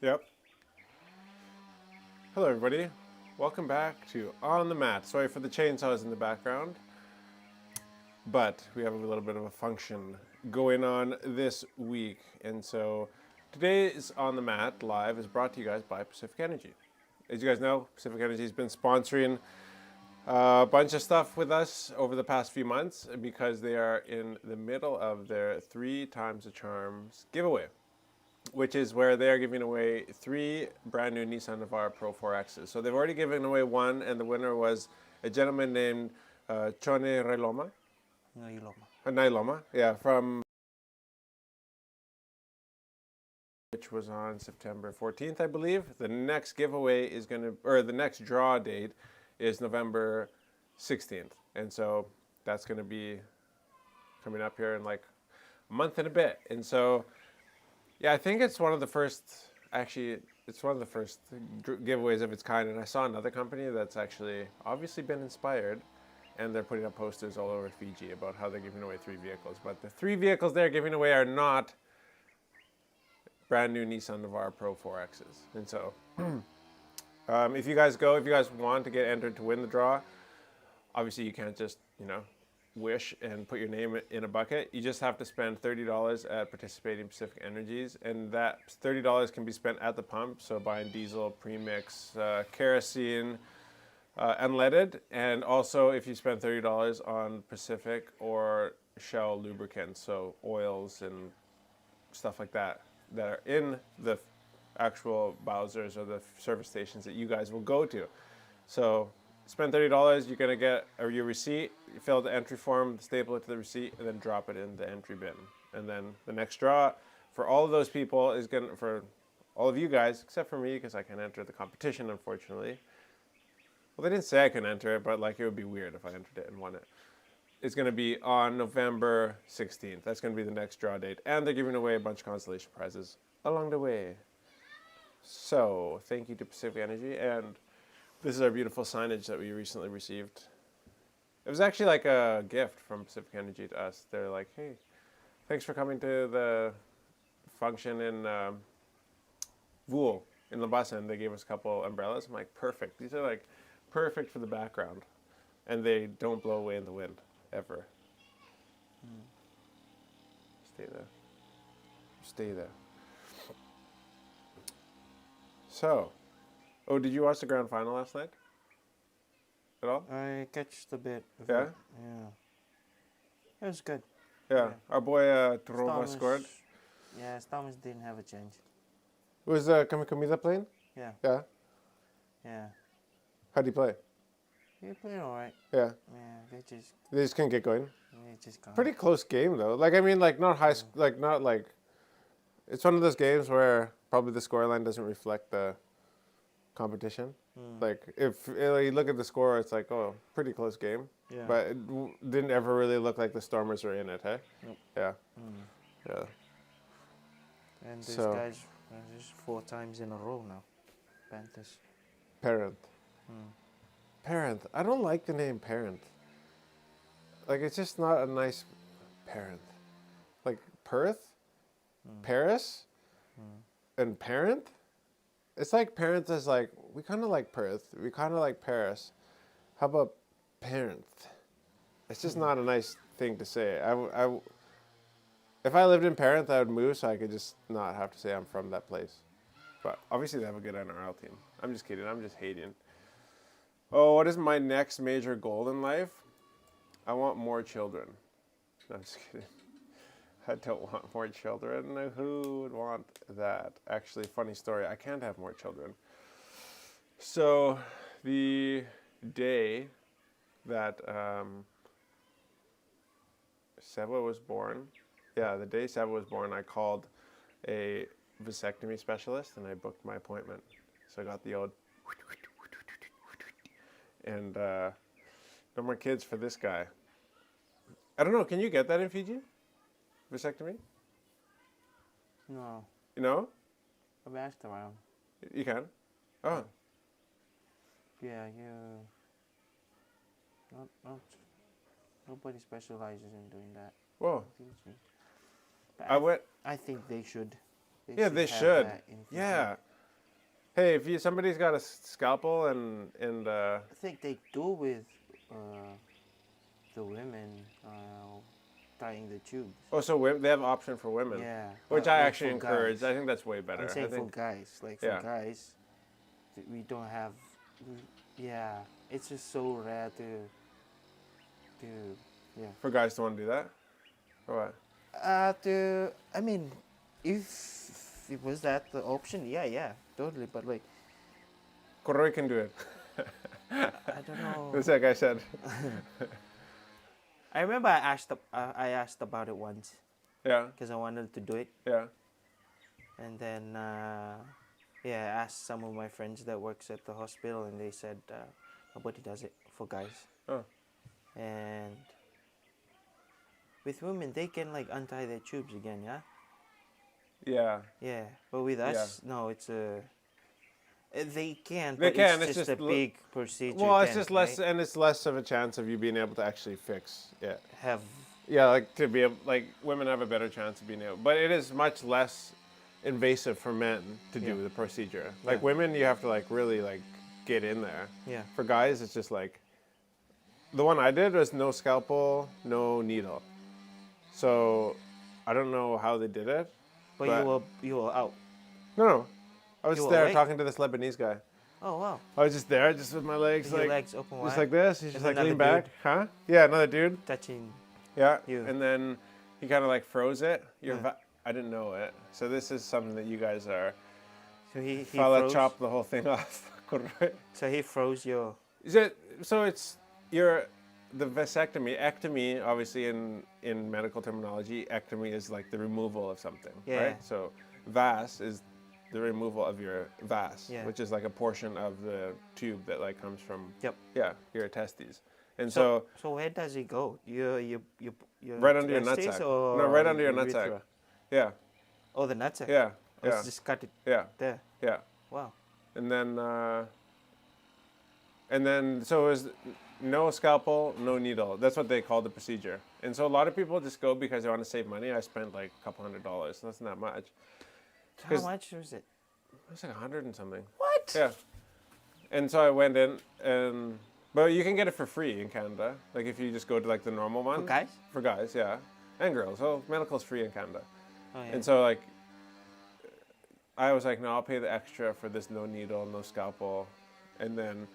Yep. Hello, everybody. Welcome back to On the Mat. Sorry for the chainsaws in the background, but we have a little bit of a function going on this week. And so today's On the Mat live is brought to you guys by Pacific Energy. As you guys know, Pacific Energy has been sponsoring a bunch of stuff with us over the past few months because they are in the middle of their 3 times the charms giveaway, which is where they are giving away 3 brand new Nissan Navara Pro 4Xs. So they've already given away one, and the winner was a gentleman named Chone Railoma. Nailoma, yeah, from which was on September 14th, I believe. The next giveaway is going to, or the next draw date is November 16th. And so that's going to be coming up here in like a month and a bit. And so, yeah, I think it's one of the first, actually, it's one of the first giveaways of its kind. And I saw another company that's actually obviously been inspired, and they're putting up posters all over Fiji about how they're giving away 3 vehicles. But the 3 vehicles they're giving away are not brand new Nissan Navara Pro 4Xs. And so if you guys want to get entered to win the draw, obviously you can't just, wish and put your name in a bucket. You just have to spend $30 at participating Pacific Energies, and that $30 can be spent at the pump, so buying diesel, premix, kerosene, unleaded, and also if you spend $30 on Pacific or Shell lubricants, so oils and stuff like that are in the actual Bowsers or the service stations that you guys will go to. So spend $30, you're gonna get your receipt, you fill out the entry form, staple it to the receipt, and then drop it in the entry bin. And then the next draw for all of those people is gonna, for all of you guys, except for me, because I can't enter the competition, unfortunately. Well, they didn't say I could enter it, but like it would be weird if I entered it and won it. It's going to be on November 16th. That's going to be the next draw date. And they're giving away a bunch of consolation prizes along the way. So, thank you to Pacific Energy. And this is our beautiful signage that we recently received. It was actually like a gift from Pacific Energy to us. They're like, hey, thanks for coming to the function in Vool in Labasa. And they gave us a couple umbrellas. I'm like, perfect. These are like perfect for the background. And they don't blow away in the wind. Ever. Stay there. Stay there. So, did you watch the grand final last night? At all? I catched a bit. Yeah? Yeah. It was good. Yeah. Our boy Trova scored. Yeah, Thomas didn't have a change. Was Kamikamiza playing? Yeah. Yeah. Yeah. How'd he play? He played alright. Yeah. Yeah, They just couldn't get going. they just can't. Pretty close game though. Like I mean, like not high, like not like. It's one of those games where probably the scoreline doesn't reflect the competition. Like if you look at the score, it's like, oh, pretty close game. Yeah. But it didn't ever really look like the Stormers were in it, hey? Nope. Yeah. Yeah. And these So- guys just 4 times in a row now. Panthers. Parent. Parent. I don't like the name Parent. Like it's just not a nice parent. Like Perth, Paris, and Parent. It's like Parent is like, we kind of like Perth. We kind of like Paris. How about Parent? It's just not a nice thing to say. If I lived in Parent, I would move so I could just not have to say I'm from that place. But obviously they have a good NRL team. I'm just kidding. I'm just hating. Oh, what is my next major goal in life? I want more children. No, I'm just kidding. I don't want more children. Who would want that? Actually, funny story. I can't have more children. So, the day that Seva was born, the day Seva was born, I called a vasectomy specialist and I booked my appointment. So I got the old, and no more kids for this guy. I don't know. Can you get that in Fiji? Vasectomy? No. You know? I've asked around. You can? Oh. Yeah, nobody specializes in doing that. Whoa. But I went. I think they should. They have should. that in Fiji. Yeah. hey, if somebody's got a scalpel and I think they do with the women tying the tubes. oh, so they have option for women, Yeah, which but I like actually for encourage. guys. I think that's way better. I'm I saying for think guys, like Yeah. for guys, we don't have. Yeah, it's just so rare to yeah. for guys to want to do that, or what? I mean, if it was that the option, yeah, totally. But like, Corey can do it. I don't know. That's like I said. I remember I asked about it once Yeah, because I wanted to do it, yeah. and then yeah, I asked some of my friends that works at the hospital, and they said nobody does it for guys. Oh. And with women, they can like untie their tubes again, yeah. Yeah. Yeah, but with us, no, it's a. They can, They but can, it's it's just just a big procedure. Well, it's then, just less, right? and it's less of a chance of you being able to actually fix it. Have Yeah, like to be able, like women have a better chance of being able, but it is much less invasive for men to Yeah. do the procedure. Like Yeah. women, you have to like really like get in there. yeah. For guys, it's just like the one I did was no scalpel, no needle. So I don't know how they did it. But But- you were out. No, I was You were there awake? talking to this Lebanese guy. Oh wow. I was just there, just with my legs With your like legs open just wide, like this. He's And just like then lean another back, huh? Yeah, another dude. touching. Yeah, You. and then he kind of like froze it. Yeah. I didn't know it. So this is something that you guys are. So he Fala froze. chop the whole thing off. So he froze your. Is it, so it's the vasectomy, ectomy, obviously in medical terminology, ectomy is like the removal of something, Yeah. right? So vas is the removal of your vas, Yeah. which is like a portion of the tube that like comes from Yep. your testes. And So where does it go? Your right under your testes nutsack. or No, right under your urethra? nutsack. Yeah, Oh, the nutsack. yeah, Oh, yeah, it's just cut it yeah, there. yeah. Wow. And then so it was no scalpel, no needle. That's what they call the procedure. And so a lot of people just go because they want to save money. I spent like a couple $100. That's not much. How 'Cause- much was it? It was like 100 and something. What? Yeah. And so I went in, but you can get it for free in Canada. Like if you just go to like the normal one. For guys? For guys, yeah, and girls. So medical's free in Canada. Oh yeah. And so like, I was like, no, I'll pay the extra for this no needle, no scalpel, and then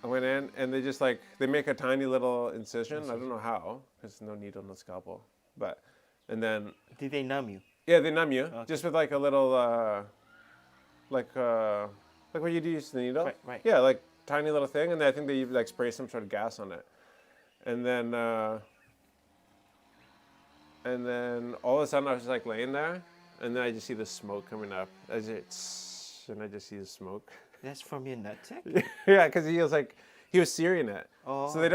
I went in and they just like they make a tiny little incision. I don't know how, because no needle, no scalpel, but and then Did they numb you? yeah, they numb you Okay. just with like a little like what you do use the needle. Right, right. Yeah, like tiny little thing, and then I think they like spray some sort of gas on it, and then all of a sudden I was just like laying there, and then I just see the smoke coming up and I just see the smoke. That's from your nutsack? Yeah, because he was searing it. Oh. So they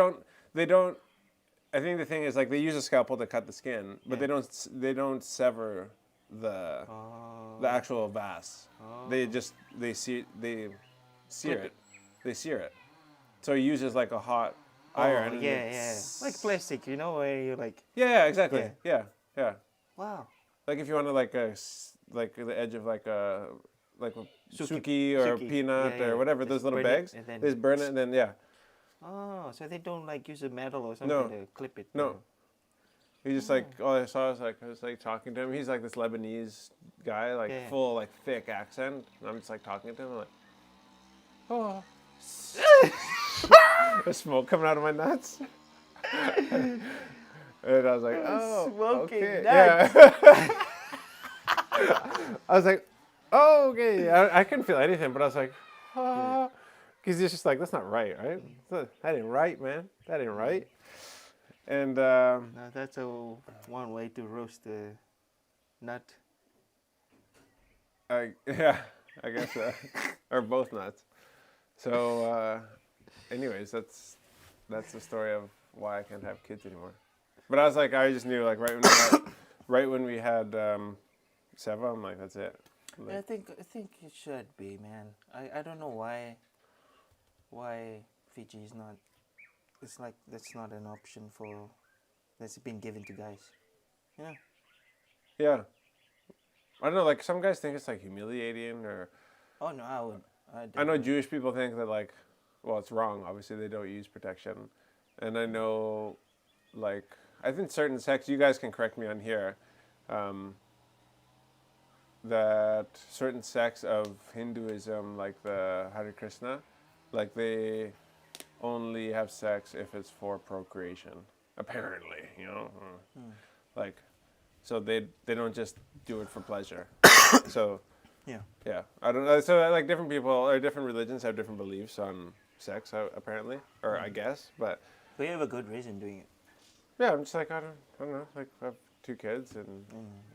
don't. I think the thing is like they use a scalpel to cut the skin, but Yeah. they don't sever the Oh. the actual vas. Oh. They sear Clip it. They sear it. So he uses like a hot Oh, iron. and yeah, it- yeah. Like plastic, you know, where you like. Yeah, exactly. Yeah. Yeah. Wow. Like if you want to like the edge of like a Suki- suki or suki. peanut Yeah, yeah. or whatever, Just those little burn it bags. and then- They just burn it and then yeah. Oh, so they don't like use a metal or something No. to clip it? No. or- He just like all I saw was I was like talking to him. He's like this Lebanese guy, like Yeah. full like thick accent. And I'm just like talking to him, like, oh, there's smoke coming out of my nuts. And I was like, oh, Smoking okay. nuts. Yeah. I was like, oh, okay. I couldn't feel anything, but I was like, because it's just like that's not right, right? That ain't right, man. That ain't right. And No, that's one way to roast a nut. I guess, or both nuts. So, anyways, that's the story of why I can't have kids anymore. But I was like, I just knew, like, right when we had Seva, I'm like, that's it. Yeah, I think it should be, man. I don't know why Fiji is not. It's like that's not an option that's been given to guys. You know. Yeah. I don't know, like, some guys think it's, like, humiliating or Oh no, I would. I know Jewish people think that like, well, it's wrong. Obviously, they don't use protection, and I know, like, I think certain sects. You guys can correct me on here. That certain sects of Hinduism, like the Hare Krishna, like they only have sex if it's for procreation. Apparently, you know, like, so they don't just do it for pleasure. So Yeah. yeah, I don't know. So like different people or different religions have different beliefs on sex, apparently, or I guess. But So you have a good reason doing it. yeah, I'm just like I don't know. Like I have 2 kids and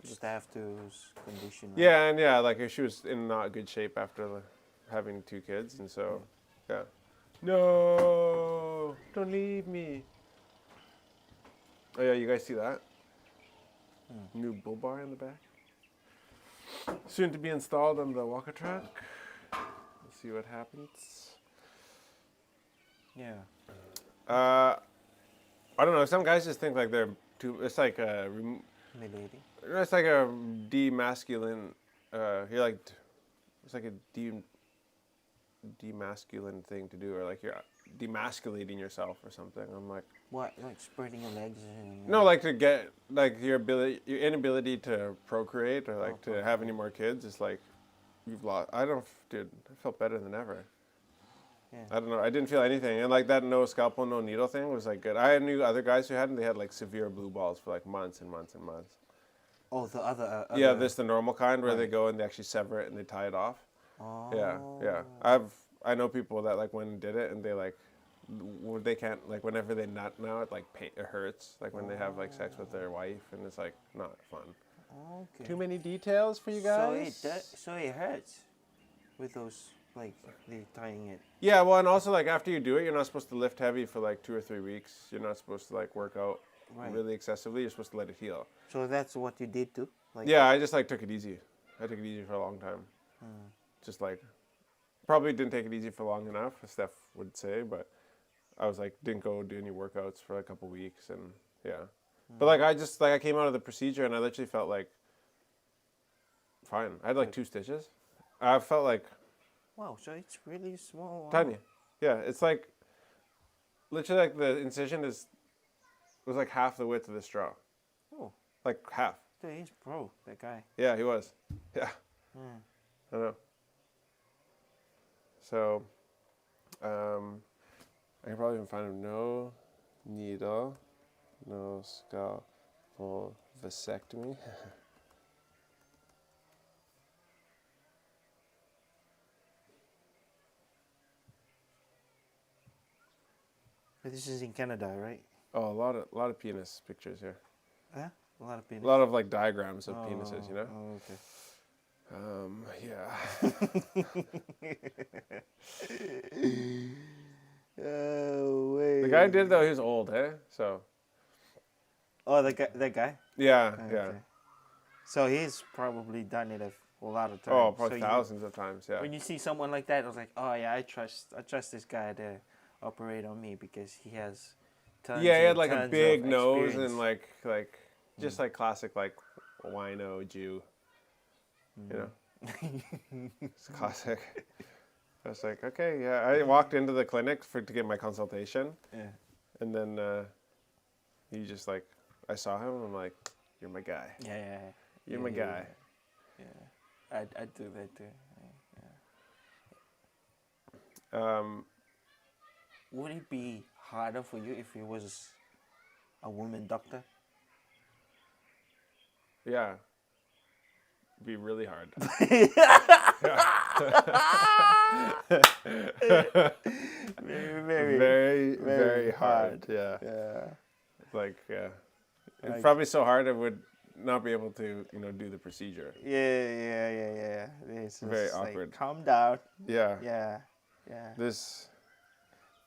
Just have to condition. Right? yeah, and yeah, like she was in not good shape after having 2 kids, and so yeah. No, don't leave me. Oh yeah, you guys see that? New bull bar in the back. Soon to be installed on the walker truck. We'll see what happens. Yeah. I don't know. Some guys just think like they're too. It's like Milady. it's like a demasculine. You're like, it's like a demasculine thing to do, or like you're demasculating yourself or something. I'm like, What? Like spreading your legs and. no, like to get like your inability to procreate or like to have any more kids is like you've lost. I don't, dude. I felt better than ever. Yeah. I don't know. I didn't feel anything, and like that no scalpel, no needle thing was like good. I knew other guys who had, and they had like severe blue balls for like months and months and months. Oh, the other. Yeah, this the normal kind where they Right. go and they actually sever it and they tie it off. Oh. Yeah. I know people that like went and did it and they like they can't like whenever they nut now it like it hurts like when they have like sex with their wife and it's like not fun. Okay. Too many details for you guys. So it hurts, with those like they tying it. Yeah, well, and also like after you do it, you're not supposed to lift heavy for like 2 or 3 weeks. You're not supposed to like work out Right. really excessively. You're supposed to let it heal. So that's what you did too. Like. Yeah, I just like took it easy. I took it easy for a long time. Just like probably didn't take it easy for long enough, as Steph would say, but I was like didn't go do any workouts for a couple weeks and yeah. But like I came out of the procedure and I literally felt like fine. I had like 2 stitches. I felt like Wow. So it's really small. tiny. Yeah, it's like literally like the incision was like half the width of the straw. Oh. Like half. So he's pro. That guy. Yeah, he was. Yeah. Yeah. I know. So, I can probably even find him. No needle, no scalpel vasectomy. But this is in Canada, right? Oh, a lot of penis pictures here. Huh? A lot of penis. A lot of like diagrams of penises, you know. Oh, okay. Yeah. Oh wait. The guy did though. He was old, eh? So. Oh, that guy. Yeah, yeah. Okay. So he's probably done it a lot of times. Oh, probably So thousands of times. Yeah. when you see someone like that, I was like, oh yeah, I trust this guy to operate on me because he has tons. Yeah, he had and like a tons big of nose experience. and like just like classic like wino Jew. You know, it's classic. I was like, okay, yeah. I walked into the clinic to get my consultation, Yeah. and then he just like I saw him. I'm like, you're my guy. Yeah. You're my guy. Yeah. I'd do that too. Would it be harder for you if it was a woman doctor? Yeah. Be really hard. Very hard. Yeah. Yeah. Like yeah. It's Like- probably so hard I would not be able to, do the procedure. Yeah. It's Very just like, awkward. calm down. Yeah. Yeah.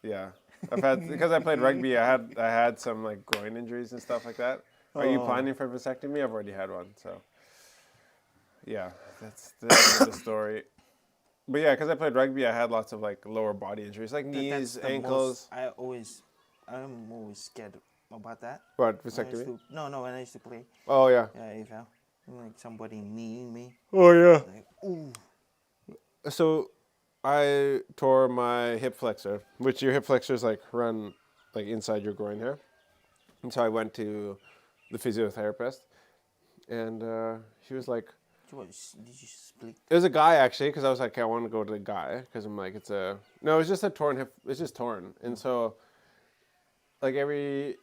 Yeah. I've had because I played rugby. I had some like groin injuries and stuff like that. Are you Oh. planning for a vasectomy? I've already had one, so yeah, that's the story. But yeah, because I played rugby, I had lots of like lower body injuries, like That's knees, the ankles. I'm always scared about that. What When I used vasectomy? to- no, when I used to play, Oh yeah. if like somebody kneeing me, Oh yeah. like ooh, so I tore my hip flexor, which your hip flexors like run like inside your groin here. And so I went to the physiotherapist, and he was like, Did you split? it was a guy actually, because I was like, I want to go to the guy, because I'm like, no, it's just a torn hip, it's just torn. And so, like every,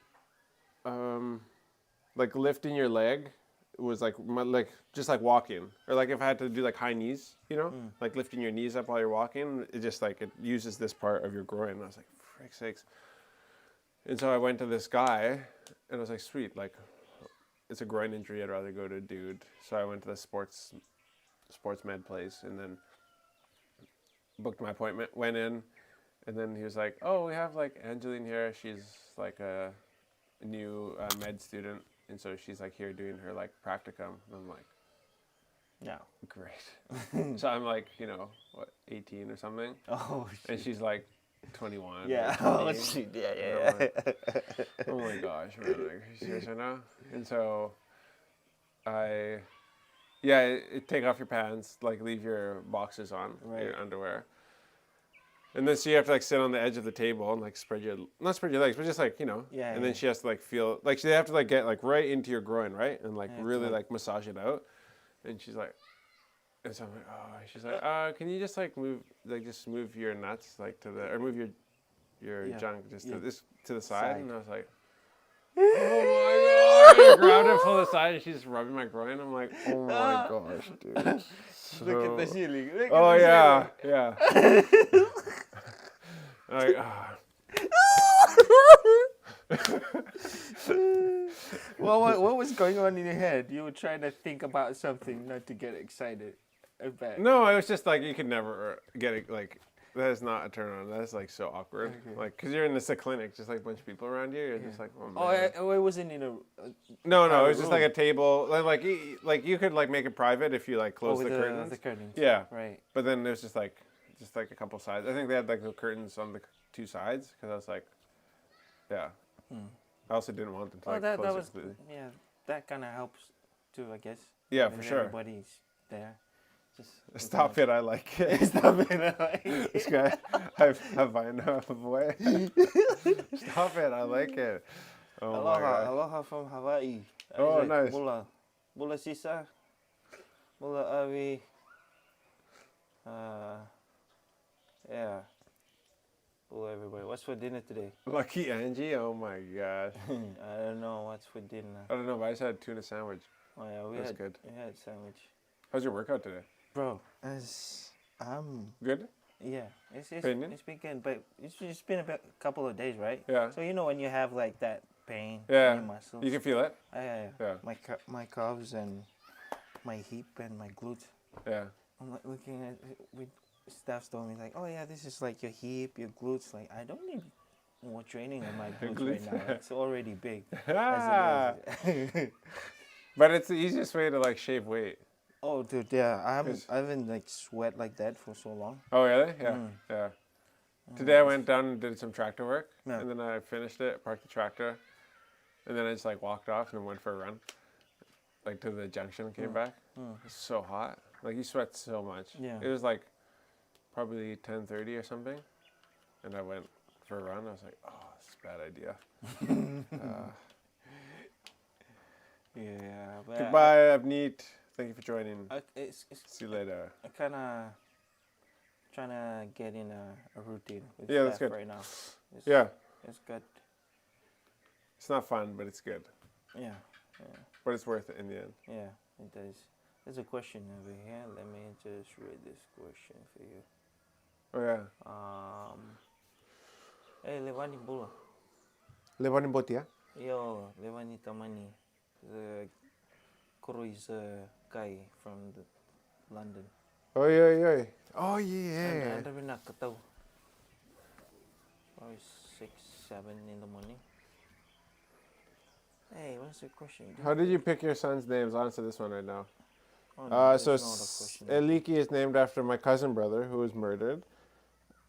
like lifting your leg was like, like just like walking, or like if I had to do like high knees, like lifting your knees up while you're walking, it just like, it uses this part of your groin. And I was like, frick sakes. And so I went to this guy, and I was like, sweet, like, it's a groin injury, I'd rather go to a dude. So I went to the sports med place, and then booked my appointment, went in, and then he was like, oh, we have like Angeline here. She's like a new med student, and so she's like here doing her like practicum. And I'm like, Yeah. great. So I'm like, 18 or something. Oh, and she's like 21. yeah. or Oh, 20. shit. Yeah, And yeah. I'm like, oh my gosh, man, like, are you serious right now? And so take off your pants, like leave your boxers on, your underwear. And then so you have to like sit on the edge of the table and like not spread your legs, but just like, Yeah, and then she has to like feel, like they have to like get like right into your groin, right? And like Yeah, really like- like massage it out. And she's like, and so I'm like, oh, she's like, can you just like move your nuts like or move your junk just to the side? And I was like, oh my god! I grabbed it from the side, and she's just rubbing my groin. I'm like, oh my gosh, dude. Look at the ceiling. Look Oh at the yeah, ceiling. yeah. Like, Well, what was going on in your head? You were trying to think about something, not to get excited about. no, it was just like you could never get it. Like that is not a turn on. That is like so awkward. Okay. Like because you're in this clinic, just like a bunch of people around you. You're just like, oh Oh, man. it wasn't in a. No, it private was just like room. a table. Like you could like make it private if you like close with the curtains. The curtains. Yeah. Right. But then there's just like a couple sides. I think they had like the curtains on the two sides because I was like, yeah. I also didn't want them to like that close it was completely. yeah. That kind of helps too, I guess. Yeah, When for sure. Everybody's there. Just Stop it! I like it. Stop it! This guy, have I enough boy? Stop it! I like it. Oh my Aloha, god. aloha from Hawaii. Oh, Isaac, nice. Mula sisa. Mula awi. Yeah. Hello everybody. What's for dinner today? Lucky Angie. Oh my gosh. I don't know what's for dinner. I don't know, but I just had a tuna sandwich. Oh yeah, we That's had good. We had sandwich. How's your workout today? Bro, Good. yeah, it's Opinion? it's been good, but it's been a couple of days, right? Yeah. So when you have like that pain Yeah. in your muscles. You can feel it. Yeah. Yeah. My calves and my hip and my glutes. Yeah. I'm like looking at with staff told me like, oh yeah, this is like your hip, your glutes. Like I don't need more training on my glutes right now. It's already big. Ah. As it is. But it's the easiest way to like shave weight. Oh dude, yeah, I haven't like sweat like that for so long. Oh really? Yeah. Mm. Yeah. Today I went down and did some tractor work, Yeah. and then I finished it, parked the tractor, and then I just like walked off and went for a run, like to the junction and came back. It's so hot. Like you sweat so much. Yeah. It was like probably 10:30 or something, and I went for a run. I was like, oh, this is a bad idea. Yeah. But Goodbye, Avneet. Thank you for joining. It's See you later. I kind of trying to get in a routine with Yeah, that's staff good. right now. Yeah, It's good. it's not fun, but it's good. Yeah. But it's worth it in the end. Yeah, it does. There's a question over here. Let me just read this question for you. Oh yeah. Hey, Levani Bula. Levani Botia. Yo, Levani Tamani. The cruise guy from London. Oh yeah. Oh yeah. Anda rin nakataw. Probably 6, 7 in the morning. Hey, what's the question? How did you pick your son's names? I'll answer this one right now. Oh, no, So there's no other question. Eliki is named after my cousin brother who was murdered,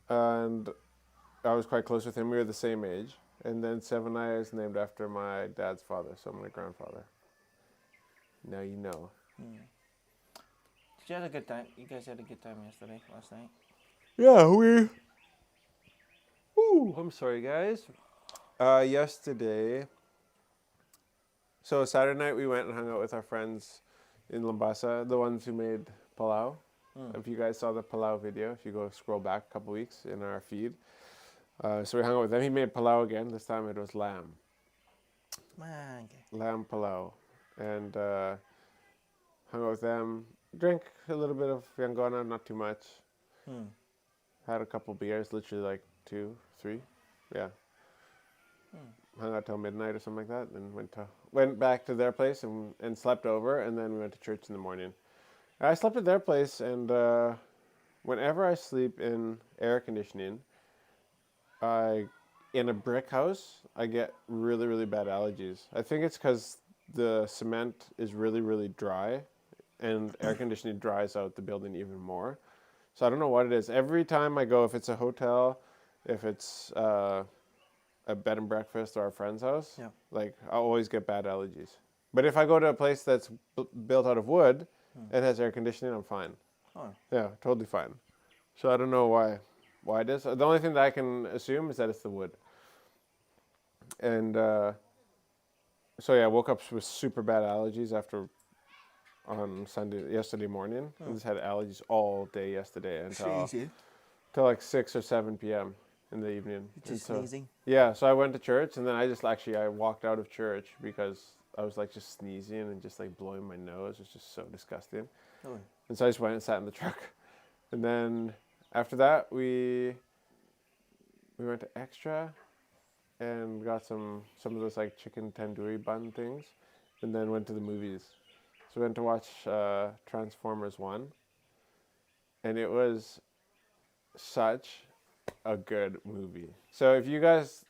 and I was quite close with him. We were the same age. And then Sevenaya is named after my dad's father, so my grandfather. Now you know. Did you have a good time? You guys had a good time last night? Yeah, we. Ooh, I'm sorry, guys. Yesterday. So Saturday night we went and hung out with our friends in Lambasa, the ones who made palau. If you guys saw the palau video, if you go scroll back a couple weeks in our feed. So we hung out with them. He made palau again. This time it was lamb. Okay. Lamb palau. And hung out with them. Drank a little bit of Yangona, not too much. Had a couple beers, literally like 2, 3. Yeah. Hung out till midnight or something like that. And went back to their place and slept over. And then we went to church in the morning. I slept at their place, and whenever I sleep in air conditioning, in a brick house, I get really, really bad allergies. I think it's because the cement is really, really dry, and air conditioning dries out the building even more. So I don't know what it is. Every time I go, if it's a hotel, if it's a bed and breakfast or a friend's house, like I always get bad allergies. But if I go to a place that's built out of wood, it has air conditioning, I'm fine. Oh. Yeah, totally fine. So I don't know why it is. The only thing that I can assume is that it's the wood. And so yeah, I woke up with super bad allergies on yesterday morning. I just had allergies all day yesterday until like 6 or 7 p.m. in the evening. Just sneezing? Yeah, so I went to church, and then I walked out of church because I was like just sneezing and just like blowing my nose. It was just so disgusting. Oh. And so I just went and sat in the truck. And then after that, we went to Extra and got some of those like chicken tandoori bun things, and then went to the movies. So we went to watch Transformers 1, and it was such a good movie. So if you guys,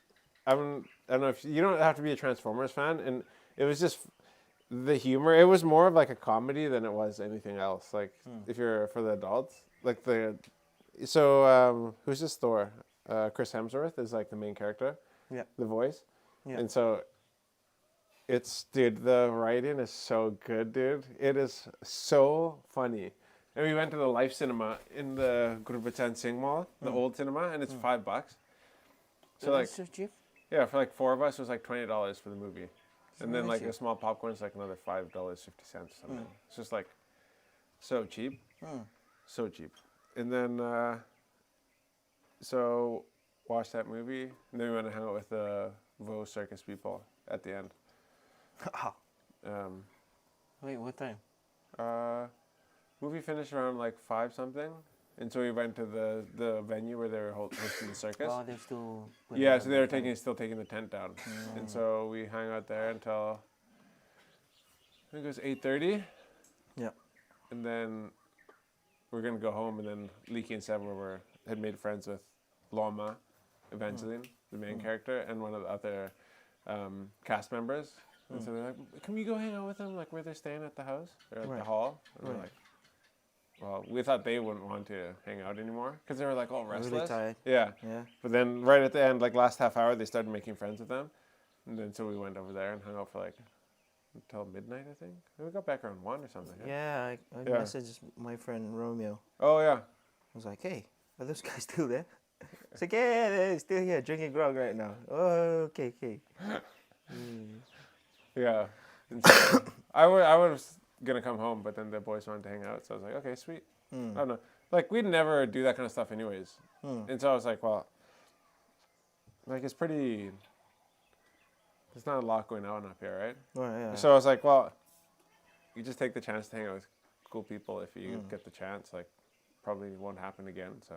I don't know if you don't have to be a Transformers fan, and it was just the humor. It was more of like a comedy than it was anything else. Like if you're for the adults, like who's this Thor? Chris Hemsworth is like the main character. Yeah. The voice. Yeah. And so the writing is so good, dude. It is so funny. And we went to the Life Cinema in the Gurbachan Singh Mall, the old cinema, and it's $5. So like, so cheap? yeah, for like 4 of us, it was like $20 for the movie. And then like a small popcorn is like another $5.50 or something. It's just like so cheap. So cheap. And then, so watched that movie, and then we went to hang out with the Vo Circus people at the end. Wait, what time? Movie finished around like 5 something, and so we went to the venue where they were hosting the circus. Oh, they're still... Yeah, so they were still taking the tent down, and so we hung out there until I think it was 8:30. Yeah. And then we're gonna go home, and then Leaky and Seb had made friends with Loma, Evangeline, the main character, and one of the other cast members. And so they're like, "Can we go hang out with them, like where they're staying at the house or at the hall?" And we're like, well, we thought they wouldn't want to hang out anymore because they were like all restless. Really tired. Yeah. Yeah. But then right at the end, like last half hour, they started making friends with them, and then so we went over there and hung out for like until midnight, I think. We got back around 1 or something. Yeah, I messaged my friend Romeo. Oh yeah. I was like, hey, are those guys still there? It's like, yeah, they're still here drinking grog right now. Oh, okay. Yeah. And so I was gonna come home, but then the boys wanted to hang out, so I was like, okay, sweet. I don't know. Like we'd never do that kind of stuff anyways. And so I was like, well, like it's pretty. There's not a lot going on up here, right? Oh, yeah. So I was like, well, you just take the chance to hang out with cool people if you get the chance. Like, probably won't happen again. So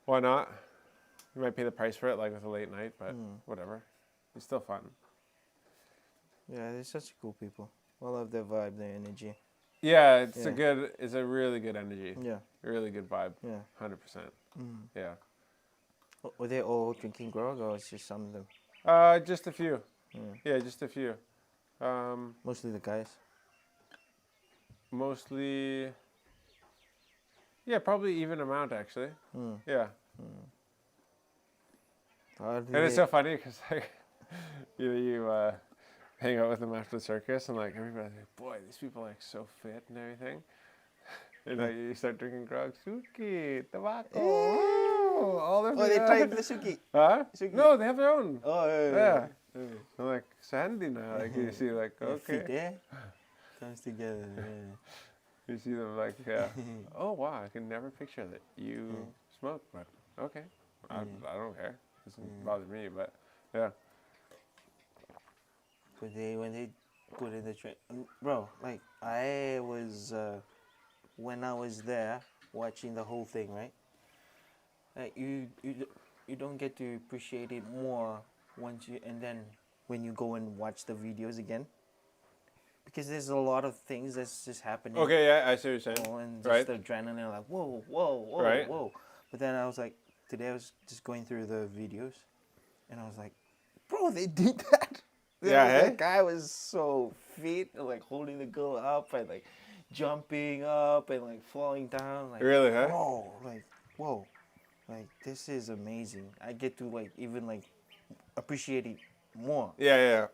why not? You might pay the price for it, like with a late night, but whatever. It's still fun. Yeah, they're such cool people. I love their vibe, their energy. Yeah, it's a really good energy. Yeah. Really good vibe. Yeah. 100%. Yeah. Were they all drinking grog, or it's just some of them? Just a few. Yeah, just a few. Mostly the guys. Mostly. Yeah, probably even amount actually. Yeah. And it's so funny because like, you hang out with them after the circus, and like everybody's like, boy, these people are like so fit and everything. And like you start drinking grog, suki, tobacco, woo, all their Oh, they tried the suki. Huh? Suki. No, they have their own. Oh, Yeah. I'm like sandy now. Like you see, like Yeah, okay, fit, yeah. Comes together. you see them like oh wow, I can never picture that you smoke, but okay, I don't care. It doesn't bother me, but yeah. But when they put in the train, bro, like I was when I was there watching the whole thing, right? Like you don't get to appreciate it more once you and then when you go and watch the videos again, because there's a lot of things that's just happening. Okay, yeah, I see what you're saying. And just Right. the adrenaline, like whoa, whoa, whoa, Right. whoa. But then I was like, today I was just going through the videos, and I was like, bro, they did that. Yeah, hey? That guy was so fit, like holding the girl up and like jumping up and like falling down. Like Really, huh? whoa, like this is amazing. I get to like even like appreciate it more Yeah.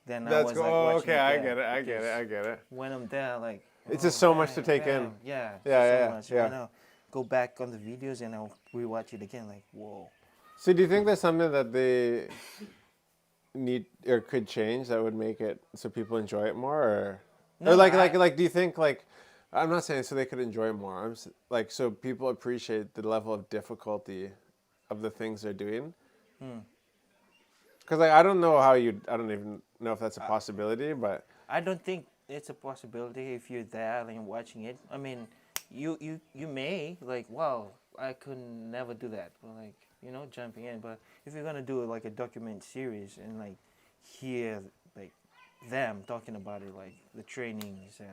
than I That's was cool. like Oh, watching okay, I there, get it. I because get it. when I'm there, like It's just so much to take in. bam, yeah, Yeah, so much. yeah. When I go back on the videos and I'll rewatch it again, like whoa. So, do you think there's something that they need or could change that would make it so people enjoy it more, or No, or like I- do you think like I'm not saying so they could enjoy it more. Like so people appreciate the level of difficulty of the things they're doing. Because like I don't know I don't even know if that's a possibility, but I don't think it's a possibility if you're there and watching it. I mean, you may like, wow, I could never do that, or like jumping in. But if you're gonna do like a document series and like hear like them talking about it, like the trainings and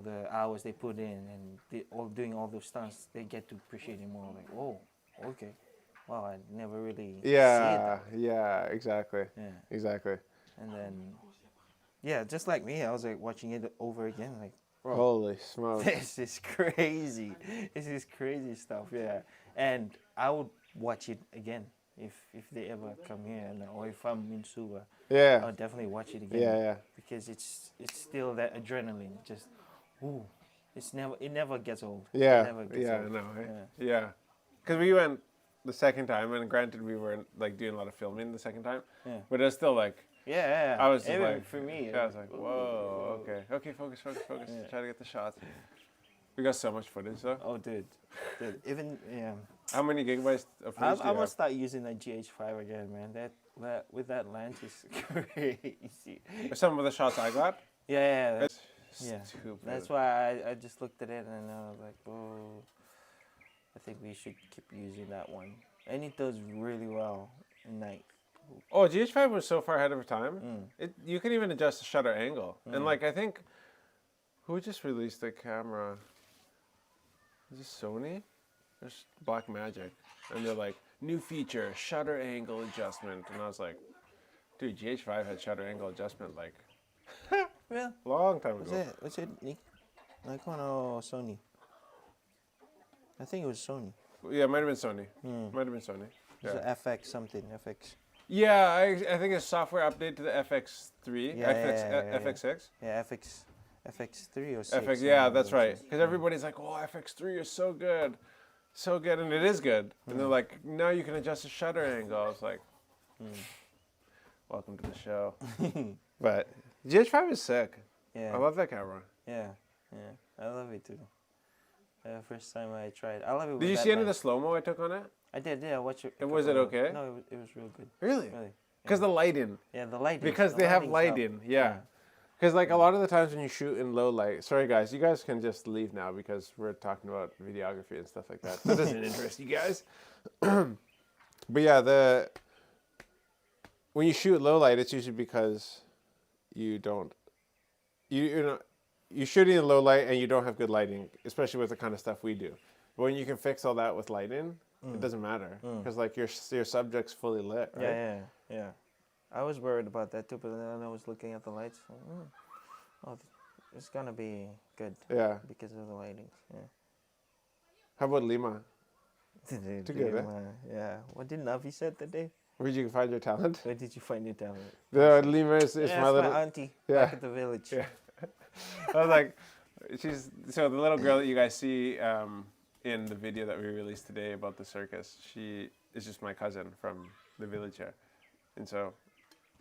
the hours they put in and all doing all those stunts, they get to appreciate it more. Like, oh, okay, wow, I never really see it that way. yeah, exactly, Yeah. exactly. And then, yeah, just like me, I was like watching it over again, like, bro, Holy smokes! this is crazy. This is crazy stuff, yeah. And I would watch it again if they ever come here, or if I'm in Suva, Yeah, I'll definitely watch it again. yeah. Because it's still that adrenaline, just, ooh, it never gets old. It Yeah, never gets yeah, old. no, yeah. Because we went the second time, and granted, we were like doing a lot of filming the second time, Yeah. but it's still like Yeah. I was just Even like, for me, I was like, whoa, okay, focus. Yeah. Try to get the shots. We got so much footage though. Oh, dude, even yeah. How many gigabytes of footage do I'm you gonna have? start using the GH5 again, man. That with that lens is crazy. Some of the shots I got. Yeah, It's yeah. stupid. That's why I just looked at it and I was like, oh, I think we should keep using that one. And it does really well at night. Oh, GH5 was so far ahead of time. You can even adjust the shutter angle. And like I think, who just released the camera? Is this Sony? There's Black Magic, and they're like new feature shutter angle adjustment, and I was like, dude, GH5 had shutter angle adjustment like Yeah. long time ago. What's it, Nick? Nikon or Sony? I think it was Sony. Yeah, it might have been Sony. Might have been Sony. It's Yeah. a FX something. FX. Yeah, I think it's software update to the FX3, Yeah, yeah. FX6. Yeah, FX3 or 6. FX, yeah, that's right. Because everybody's like, oh, FX3 is so good, and it is good. And they're like, now you can adjust the shutter angle. I was like, welcome to the show. But GH5 is sick. Yeah. I love that camera. Yeah, I love it too. First time I tried, I love it. Did with you that see any of the lens. slow mo I took on it? I did. Yeah, I watched it. And was it okay? No, it was real good. Really? Really. Because the lighting. Yeah, the lighting. Because the they have lighting's lighting. up. Yeah. Because like a lot of the times when you shoot in low light, sorry guys, you guys can just leave now because we're talking about videography and stuff like that. That doesn't interest you guys. But yeah, when you shoot low light, it's usually because you don't, you're shooting in low light and you don't have good lighting, especially with the kind of stuff we do. But when you can fix all that with lighting, it doesn't matter because like your subject's fully lit, right? Yeah. I was worried about that too, but then I was looking at the lights. Oh, it's gonna be good. Yeah. Because of the lighting. Yeah. How about Lima? Dude, Together. Yeah. What did Navi said today? Where'd you find your talent? Where did you find your talent? The Lima is Yeah, my little. my auntie Yeah. back at the village. Yeah. I was like, so the little girl that you guys see in the video that we released today about the circus, she is just my cousin from the village here, and so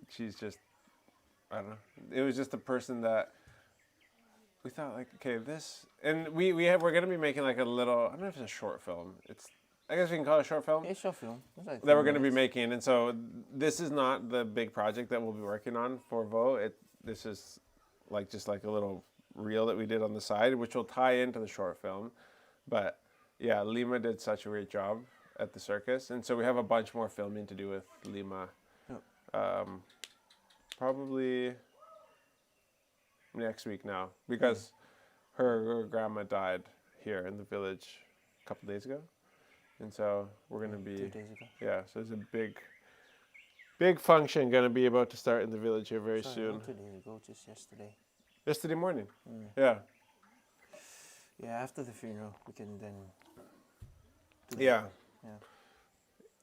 she's just, I don't know. It was just a person that we thought like, okay, this, and we're gonna be making like a little. I don't know if it's a short film. I guess we can call it a short film. It's short film. It's like That we're 10 going to be minutes. making, and so this is not the big project that we'll be working on for Vo. This is just like a little reel that we did on the side, which will tie into the short film. But yeah, Lima did such a great job at the circus, and so we have a bunch more filming to do with Lima. Yep. Probably next week now, because her grandma died here in the village a couple days ago. And so we're going to be, 2 days ago. yeah, so there's a big function going to be about to start in the village here very Sorry, soon. not 2 days ago, just yesterday. Yesterday morning. Mm. Yeah. Yeah, after the funeral, we can then. Yeah. Yeah.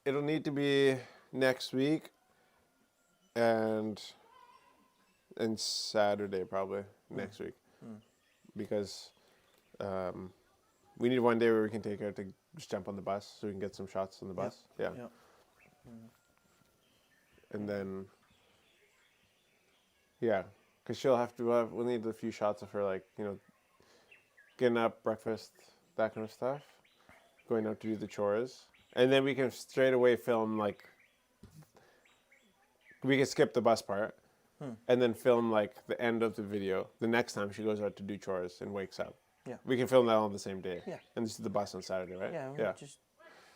It'll need to be next week and Saturday probably next week. Because we need one day where we can take her to just jump on the bus so we can get some shots on the bus. Yeah. Yep. And then, yeah, because she'll have to, we'll need a few shots of her, like, getting up, breakfast, that kind of stuff, going out to do the chores. And then we can straight away film, like, we can skip the bus part and then film, like, the end of the video the next time she goes out to do chores and wakes up. Yeah. We can film that on the same day. Yeah. And this is the bus on Saturday, right? Yeah, we'll just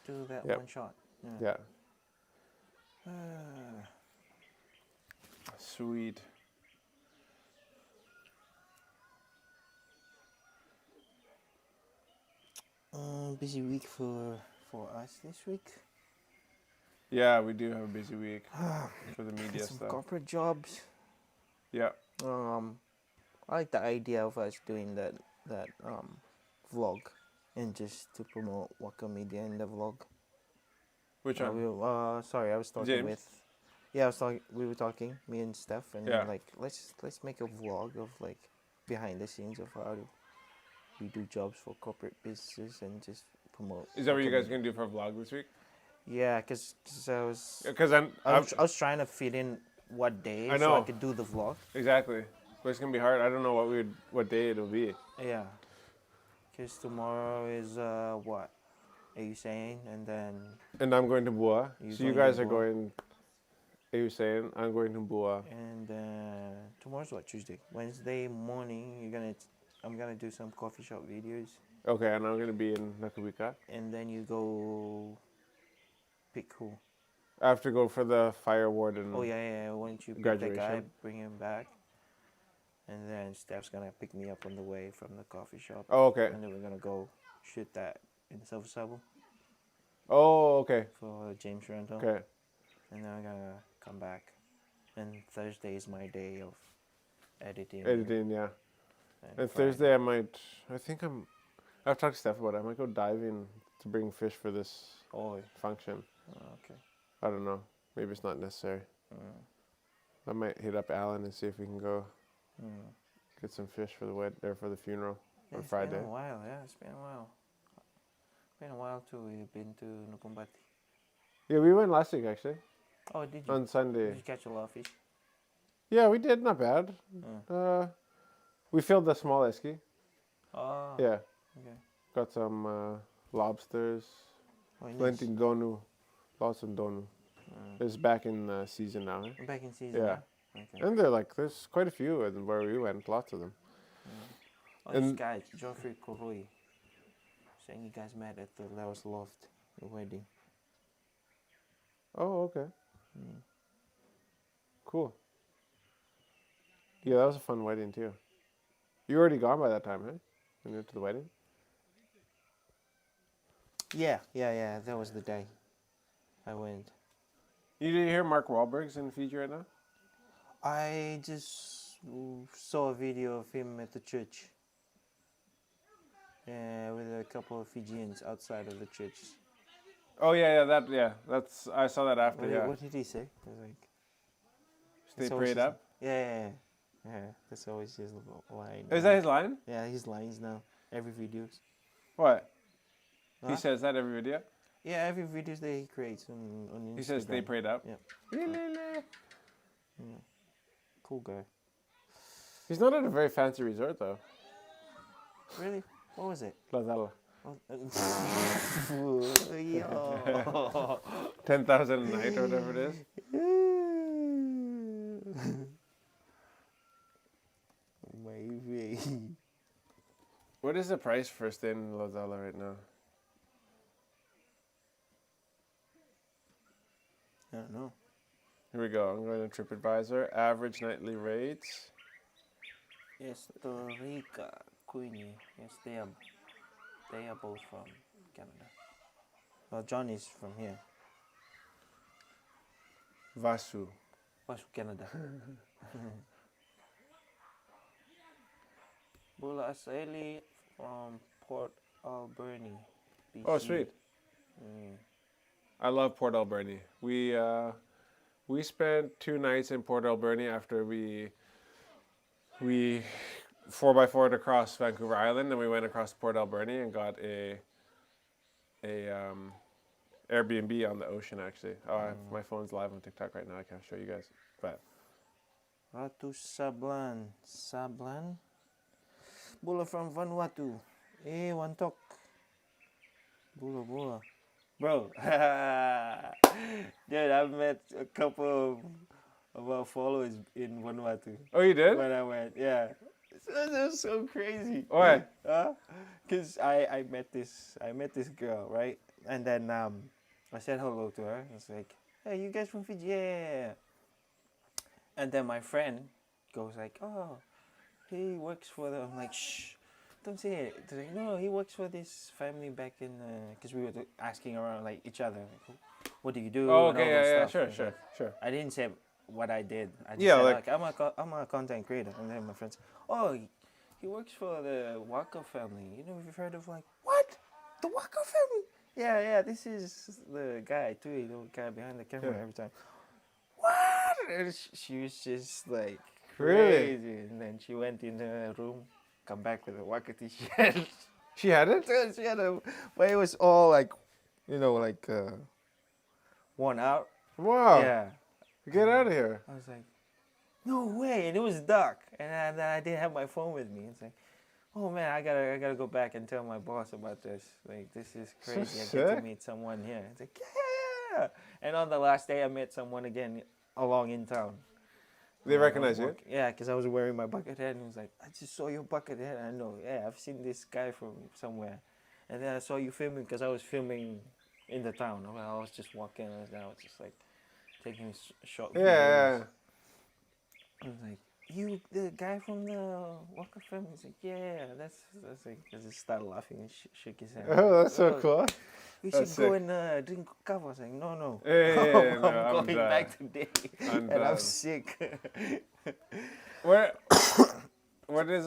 do that Yep. one shot. Yeah. Sweet. Busy week for us this week. Yeah, we do have a busy week for the Get media some stuff. corporate jobs. Yeah. I like the idea of us doing that vlog, and just to promote Waka Media in the vlog. Which one? I was talking James? with. Yeah, we were talking, me and Steph, and Yeah. like let's make a vlog of like behind the scenes of how we do jobs for corporate businesses and just promote. Is that what you Waka guys are going to do for a vlog this week? Yeah, because I was Because I was trying to fit in what day I so I know. could do the vlog. Exactly. But it's going to be hard. I don't know what day it'll be. Yeah, because tomorrow is what? Are you saying? And then And I'm going to Bua. You So you going to guys are Bua? going, are you saying? I'm going to Bua. and tomorrow's what, Tuesday? Wednesday morning I'm gonna do some coffee shop videos, Okay, and I'm going to be in Nakawika. and then you go pick who? I have to go for the fire warden. Oh yeah. Once you pick that guy, Graduation. bring him back, and then Steph's gonna pick me up on the way from the coffee shop. Oh, okay. And then we're gonna go shoot that in Silver Sabo Oh, okay. for James rental. Okay. And then I'm gonna come back. And Thursday is my day of editing. Editing, yeah. And Friday. Thursday I've talked to Steph about it. I might go diving to bring fish for this Oh, function. okay. I don't know. Maybe it's not necessary. I might hit up Alan and see if we can go get some fish for the funeral on It's Friday. been a while, yeah, it's been a while. Been a while too. We've been to Nukumbati. Yeah, we went last week actually Oh, did you? on Sunday. Did you catch a lot of fish? Yeah, we did not bad. We filled the small esky. Oh, Yeah, okay. got some lobsters. Oh, nice. Plenty donu, lots of donu. It's back in season now. Eh? Back in season. Yeah. Huh? Okay. And there's quite a few where we went, lots of them. Oh, this and- guy, Geoffrey Koroi, saying you guys met at the Laos Loft, the wedding. Oh, okay. Cool. Yeah, that was a fun wedding too. You were already gone by that time, huh? When you went to the wedding? Yeah. That was the day I went. You did hear Mark Wahlberg's in Fiji right now? I just saw a video of him at the church. With a couple of Fijians outside of the church. Oh that's I saw that after. What did he say? He was like, Stay it's always prayed his- up. Yeah. That's always his line. Is that his line? Yeah, his lines now. Every videos. What? He Huh? says that every video. Yeah, every videos that he creates on Instagram. He says stay prayed up. Yeah. Yeah. Cool guy. He's not at a very fancy resort though. Really? What was it? Lazala. Oh, yo. 10,000 a night or whatever it is. Maybe. What is the price for staying in Lazala right now? I don't know. Here we go. I'm going to TripAdvisor. Average nightly rates. Costa Rica, Queenie. Yes, they are both from Canada. Well, John is from here. Vasu. Was from Canada. Bula Aseli from Port Alberni. BC. Oh, sweet. I love Port Alberni. We spent 2 nights in Port Alberni after we 4x4'd across Vancouver Island, and we went across Port Alberni and got a Airbnb on the ocean. Actually, my phone's live on TikTok right now. I can't show you guys, but Ratu Sablan. Bula from Vanuatu. Wantok. Bula. Bro, dude, I've met a couple of our followers in Vanuatu. oh, you did? When I went, yeah. It was so crazy. Why? Cause I met this girl, right? And then I said hello to her. I was like, "Hey, you guys from Fiji?" Yeah. And then my friend goes like, "Oh, he works for the." I'm like, "Shh, don't say it." They're like, "No, he works for this family back in." Cause we were asking around like each other, like, "What do you do?" Oh, and okay, all that yeah, stuff. sure. I didn't say what I did. I just Yeah, said, like- I'm a content creator. And then my friends, "Oh, he works for the Walker family. You know, you've heard of like, what? The Walker family?" Yeah, this is the guy too, the guy behind the camera every time. What? And she was just like Really? crazy. And then she went in her room, come back with a Walker t-shirt. She had it? She had but it was all like, worn out. Wow. Yeah. Get out of here. I was like, no way, and it was dark, and I didn't have my phone with me. It's like, oh man, I gotta go back and tell my boss about this. Like, this is So crazy. I get to sick. meet someone here. It's like, yeah. And on the last day, I met someone again along in town. They recognize you? Yeah, because I was wearing my bucket hat, and he was like, I just saw your bucket hat. I know, yeah, I've seen this guy from somewhere. And then I saw you filming, because I was filming in the town. I was just walking, and I was just like taking short videos. Yeah. I was like, you, the guy from the Walker family? He's like, yeah, that's like, because he started laughing and shook his head. Oh, that's so cool. We should That's go sick. and drink coffee. I was like, no. Yeah, no, I'm I'm going done. back today. I'm and I'm done. sick. What is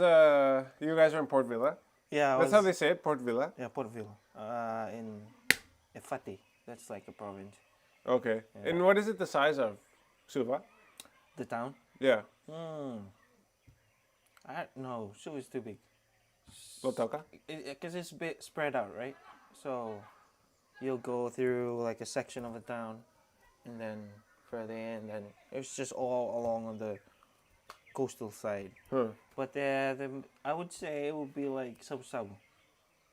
you guys are in Port Vila? Yeah, That's how they say it, Port Vila. Yeah, Port Vila. In Efate. That's like a province. Okay. Yeah. And what is it the size of? Suva? The town? Yeah. No, Suva is too big. Lotoka? Because it's a bit spread out, right? So you'll go through like a section of the town, and then further in, then it's just all along on the coastal side. Huh. But I would say it would be like Sabu.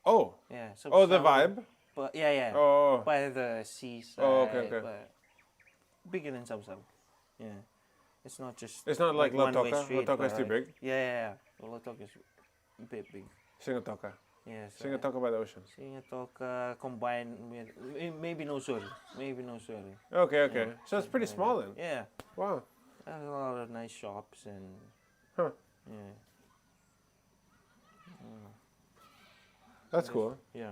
Oh. Yeah. Oh, the Sabu, vibe? But yeah. Oh. By the seaside. Oh, okay. But bigger than Sabu. Yeah. It's not just. It's not like one-way Lotoka. street, Lotoka is but too like- big. Yeah. Lotoka is a bit big. Singatoka. Yeah. Singatoka by the ocean. Singatoka combined with maybe no sorry. Okay. Yeah. So it's pretty small then. Yeah. Wow. There's a lot of nice shops and. Huh. Yeah. That's cool. Yeah.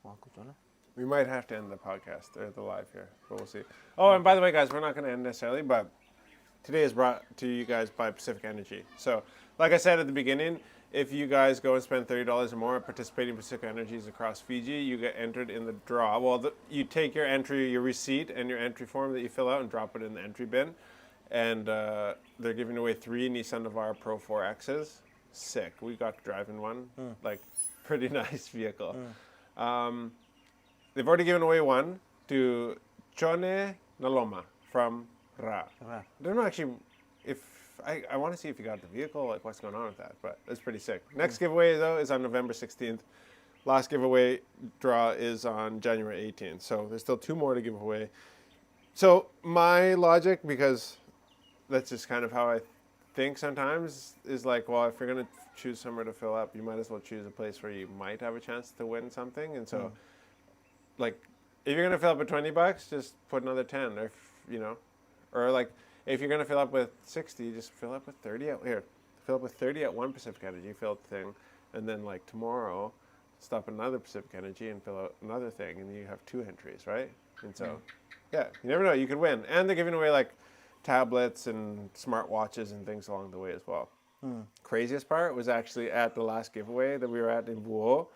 Welcome, Jonah. We might have to end the podcast or the live here, but we'll see. Oh, and by the way, guys, we're not going to end necessarily, but today is brought to you guys by Pacific Energy. So, like I said at the beginning, if you guys go and spend $30 or more participating Pacific Energies across Fiji, you get entered in the draw. Well, you take your entry, your receipt, and your entry form that you fill out and drop it in the entry bin. And they're giving away 3 Nissan Navara Pro 4Xs. Sick. We got to drive in one. Like, pretty nice vehicle. They've already given away one to Chone Naloma from Ra. I don't know actually if I want to see if you got the vehicle, like what's going on with that, but it's pretty sick. Next giveaway though is on November 16th. Last giveaway draw is on January 18th. So there's still 2 more to give away. So my logic, because that's just kind of how I think sometimes, is like, well, if you're going to choose somewhere to fill up, you might as well choose a place where you might have a chance to win something. And so like if you're going to fill up with $20, just put another 10, or or like if you're going to fill up with 60, just fill up with 30 fill up with 30 at one Pacific Energy, fill out the thing, and then like tomorrow stop another Pacific Energy and fill out another thing, and you have 2 entries, right? And so yeah, you never know, you could win. And they're giving away like tablets and smartwatches and things along the way as well. Craziest part was actually at the last giveaway that we were at in Buo.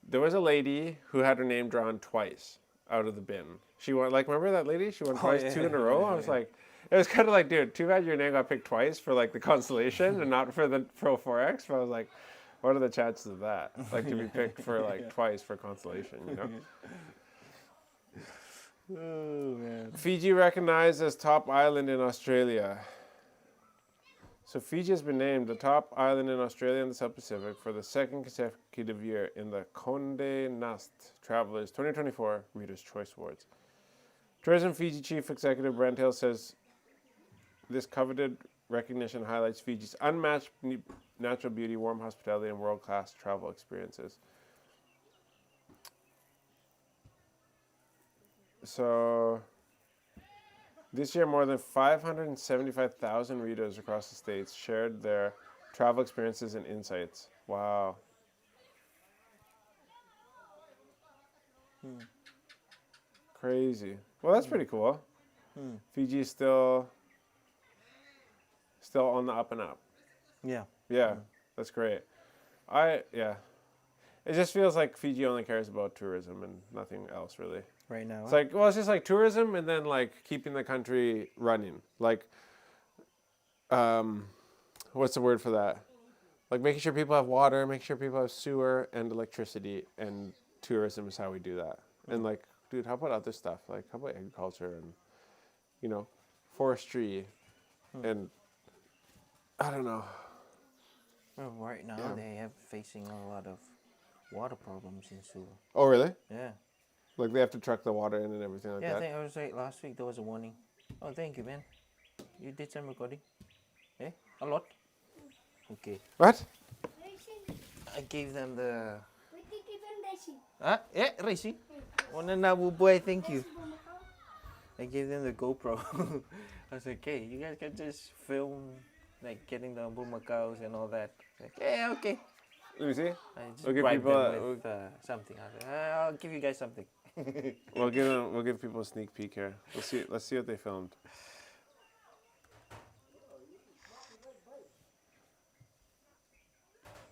There was a lady who had her name drawn twice out of the bin. She won, like, remember that lady? She won twice, 2 in a row. I was like, it was kind of like, dude, too bad your name got picked twice for like the Constellation and not for the Pro 4X. But I was like, what are the chances of that? Like to be picked for like twice for Constellation, you know? Oh man. Fiji recognized as top island in Australia. So Fiji has been named the top island in Australia and the South Pacific for the 2nd consecutive year in the Condé Nast Travelers 2024 Reader's Choice Awards. Tourism Fiji Chief Executive Brent Hill says this coveted recognition highlights Fiji's unmatched natural beauty, warm hospitality, and world-class travel experiences. So this year, more than 575,000 readers across the states shared their travel experiences and insights. Wow. Crazy. Well, that's pretty cool. Fiji is still on the up and up. Yeah. Yeah, that's great. It just feels like Fiji only cares about tourism and nothing else really. Right now. It's like, well, it's just like tourism and then like keeping the country running. Like, what's the word for that? Like making sure people have water, making sure people have sewer and electricity, and tourism is how we do that. And like, dude, how about other stuff? Like, how about agriculture and, forestry and I don't know. Well, right now they have facing a lot of water problems in Sulu. Oh, really? Yeah. Like they have to truck the water in and everything like Yeah, I that? think I was like last week there was a warning. Oh, thank you, man. You did some recording? Eh? A lot? Okay. What? I gave them the... Yeah, racing. One and boy, thank you. I gave them the GoPro. I was like, hey, you guys can just film like getting the bull macaws and all that. Like, yeah, okay. Let me see. I just We'll give bribed people them with something. I was like, I'll give you guys something. We'll give people a sneak peek here. Let's see what they filmed.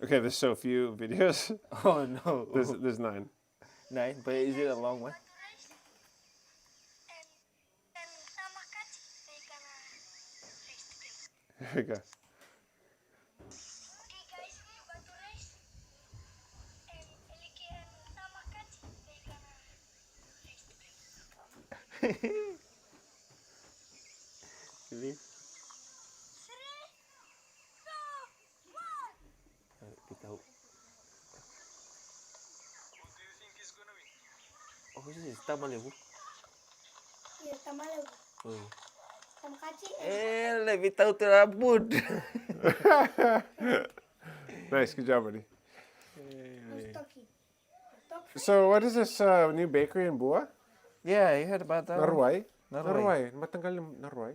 Okay, there's so few videos. Oh no. There's 9. 9, but is it a long one? Here we go. Really? Bitaw. Oh, this is tamalewu. Ya, tamalaw. Oh. Tamakachi. Bitaw to rambut. Nice, good job, buddy. Stocky. So, what is this new bakery in Bua? Yeah, you heard about that one? Narwai? Narwai. Matanggal yung Narwai.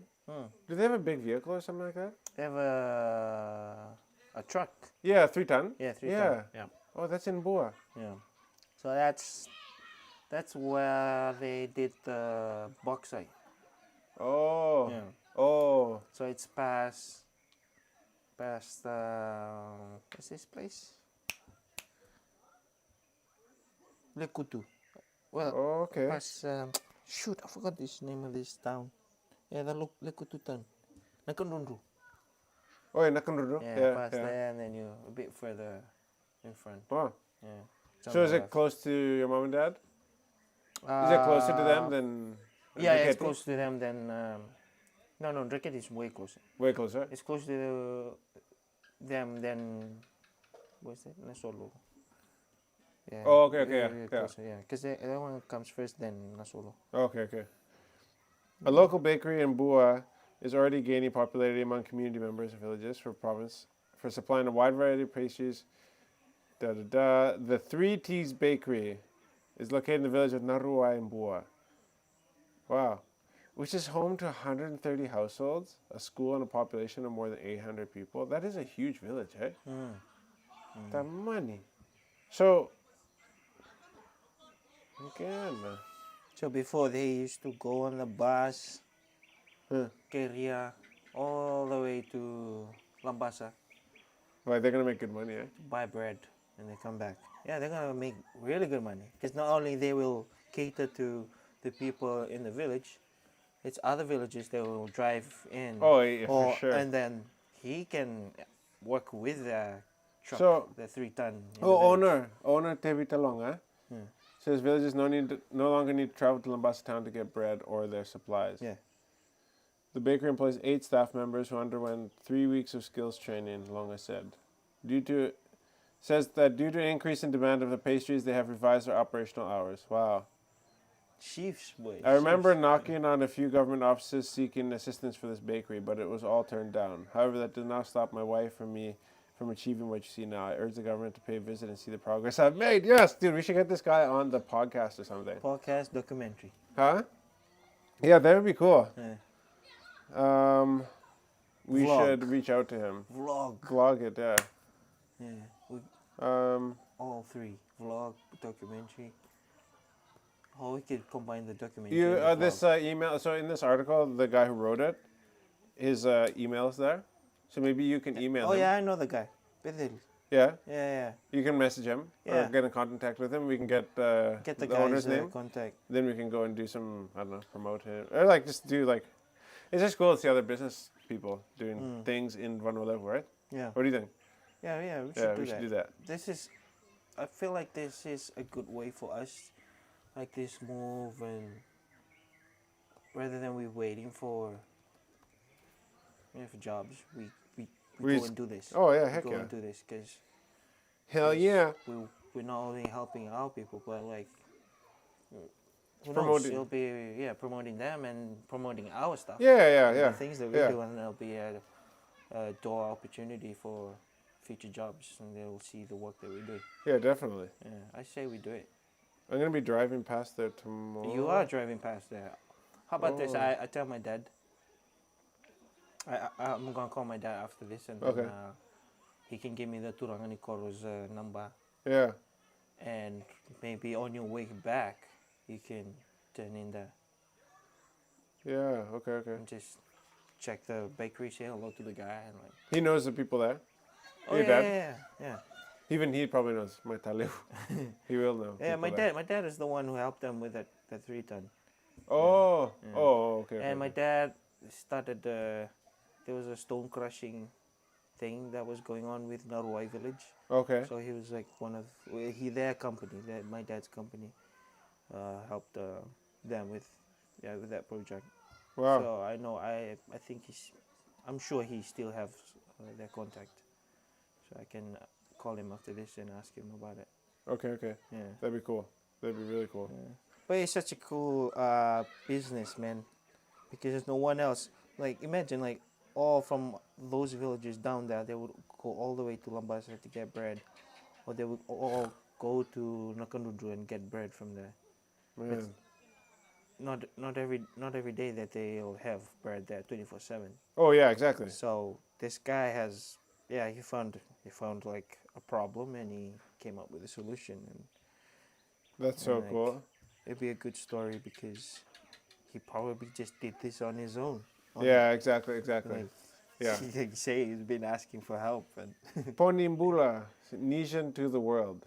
Do they have a big vehicle or something like that? They have a truck. Yeah, 3-ton. Yeah, 3 Yeah. ton. Yeah. Oh, that's in Bua. Yeah. So that's where they did the bauxite. Oh. Yeah. Oh. So it's past What's this place? Lekutu. Well, Oh, okay. past, shoot, I forgot this name of this town. Yeah, the Lekutu town. Nakandundu. Oh, yeah, Nakanuru. Yeah, past there, and then you a bit further in front. Oh. Yeah. It's on So the is it left. close to your mom and dad? Is it closer to them than Yeah, it's Driketi? close to them than. No, Driketi is way closer. Way closer. It's close to them than. What's it? Nasolo. Yeah. Oh, okay, yeah. Closer, yeah. Because that one comes first, then Nasolo. Okay. A local bakery in Bua is already gaining popularity among community members and villages for supplying a wide variety of pastries. The Three T's Bakery is located in the village of Narua in Bua. Wow. Which is home to 130 households, a school, and a population of more than 800 people. That is a huge village, eh? The money. So, again, So before they used to go on the bus, Keria, all the way to Lambasa, well, they're going to make good money, eh? buy bread, and they come back. Yeah, they're gonna make really good money because not only they will cater to the people in the village, it's other villages they will drive in. Oh, yeah, for sure. And then he can work with the truck, So- the 3-ton. Owner Tevi Talong, eh? Says villagers no longer need to travel to Lambasa town to get bread or their supplies. Yeah. The bakery employs 8 staff members who underwent 3 weeks of skills training, Longa said. Says that due to an increase in demand of the pastries, they have revised their operational hours. Wow. Chiefs, boy. I remember chiefs. knocking on a few government offices seeking assistance for this bakery, but it was all turned down. However, that did not stop my wife and me from achieving what you see now. I urge the government to pay a visit and see the progress I've made. Yes, dude, we should get this guy on the podcast or something. Podcast documentary. Huh? Yeah, that would be cool. Yeah. We Vlog. should reach out to him. Vlog it, yeah. Yeah. We, all three. Vlog, documentary. Oh, we could combine the documentary. You and the this vlog. email. So in this article, the guy who wrote it, his email is there. So maybe you can email Oh him. yeah, I know the guy. Bethel. Yeah. Yeah. You can message him Yeah. or get in contact with him. We can get Get the the guy's owner's name. contact. Then we can go and do some, I don't know, promote him or like just do like. It's just cool to see other business people doing things in Vanuatu, right? Yeah. What do you think? Yeah. We should Yeah, do we that. should do that. This is, I feel like this is a good way for us, like this move, and rather than we waiting for, for jobs, we We go s- and do this. Oh yeah, We heck go yeah. and do this because Hell yeah. we're not only helping our people, but like who knows, Promoting- it'll be promoting them and promoting our stuff. Yeah. The things that we yeah. do, and there'll be a door opportunity for future jobs, and they'll see the work that we do. Yeah, definitely. Yeah, I say we do it. I'm gonna be driving past there tomorrow. You are driving past there. How about this? Oh. I tell my dad. I'm gonna call my dad after this, and then Okay. he can give me the Turangani Koro's number, Yeah. and maybe on your way back, you can turn in there Yeah. Okay. and just check the bakery, say hello to the guy, and like. He knows the people there. Oh Your yeah, dad? yeah. Even he probably knows my taliu. He will know. Yeah, people my there. dad. My dad is the one who helped them with that 3-ton. Oh. Yeah. Oh. Okay. And my dad started there was a stone crushing thing that was going on with Narwai village. Okay. So he was like their company, my dad's company, helped them with that project. Wow. So I know I think I'm sure he still has their contact, so I can call him after this and ask him about it. Okay. Yeah. That'd be cool. That'd be really cool. But it's such a cool business, man, because there's no one else. Like imagine like all from those villages down there, they would go all the way to Lambasa to get bread, or they would all go to Nakandudru and get bread from there. Man. Not every day that they'll have bread there 24/7. Oh yeah, exactly. So this guy has he found like a problem, and he came up with a solution, and That's so like, cool. it'd be a good story because he probably just did this on his own. Yeah, exactly. Like, Yeah. He say he's been asking for help and Ponimbula, Nisian to the world.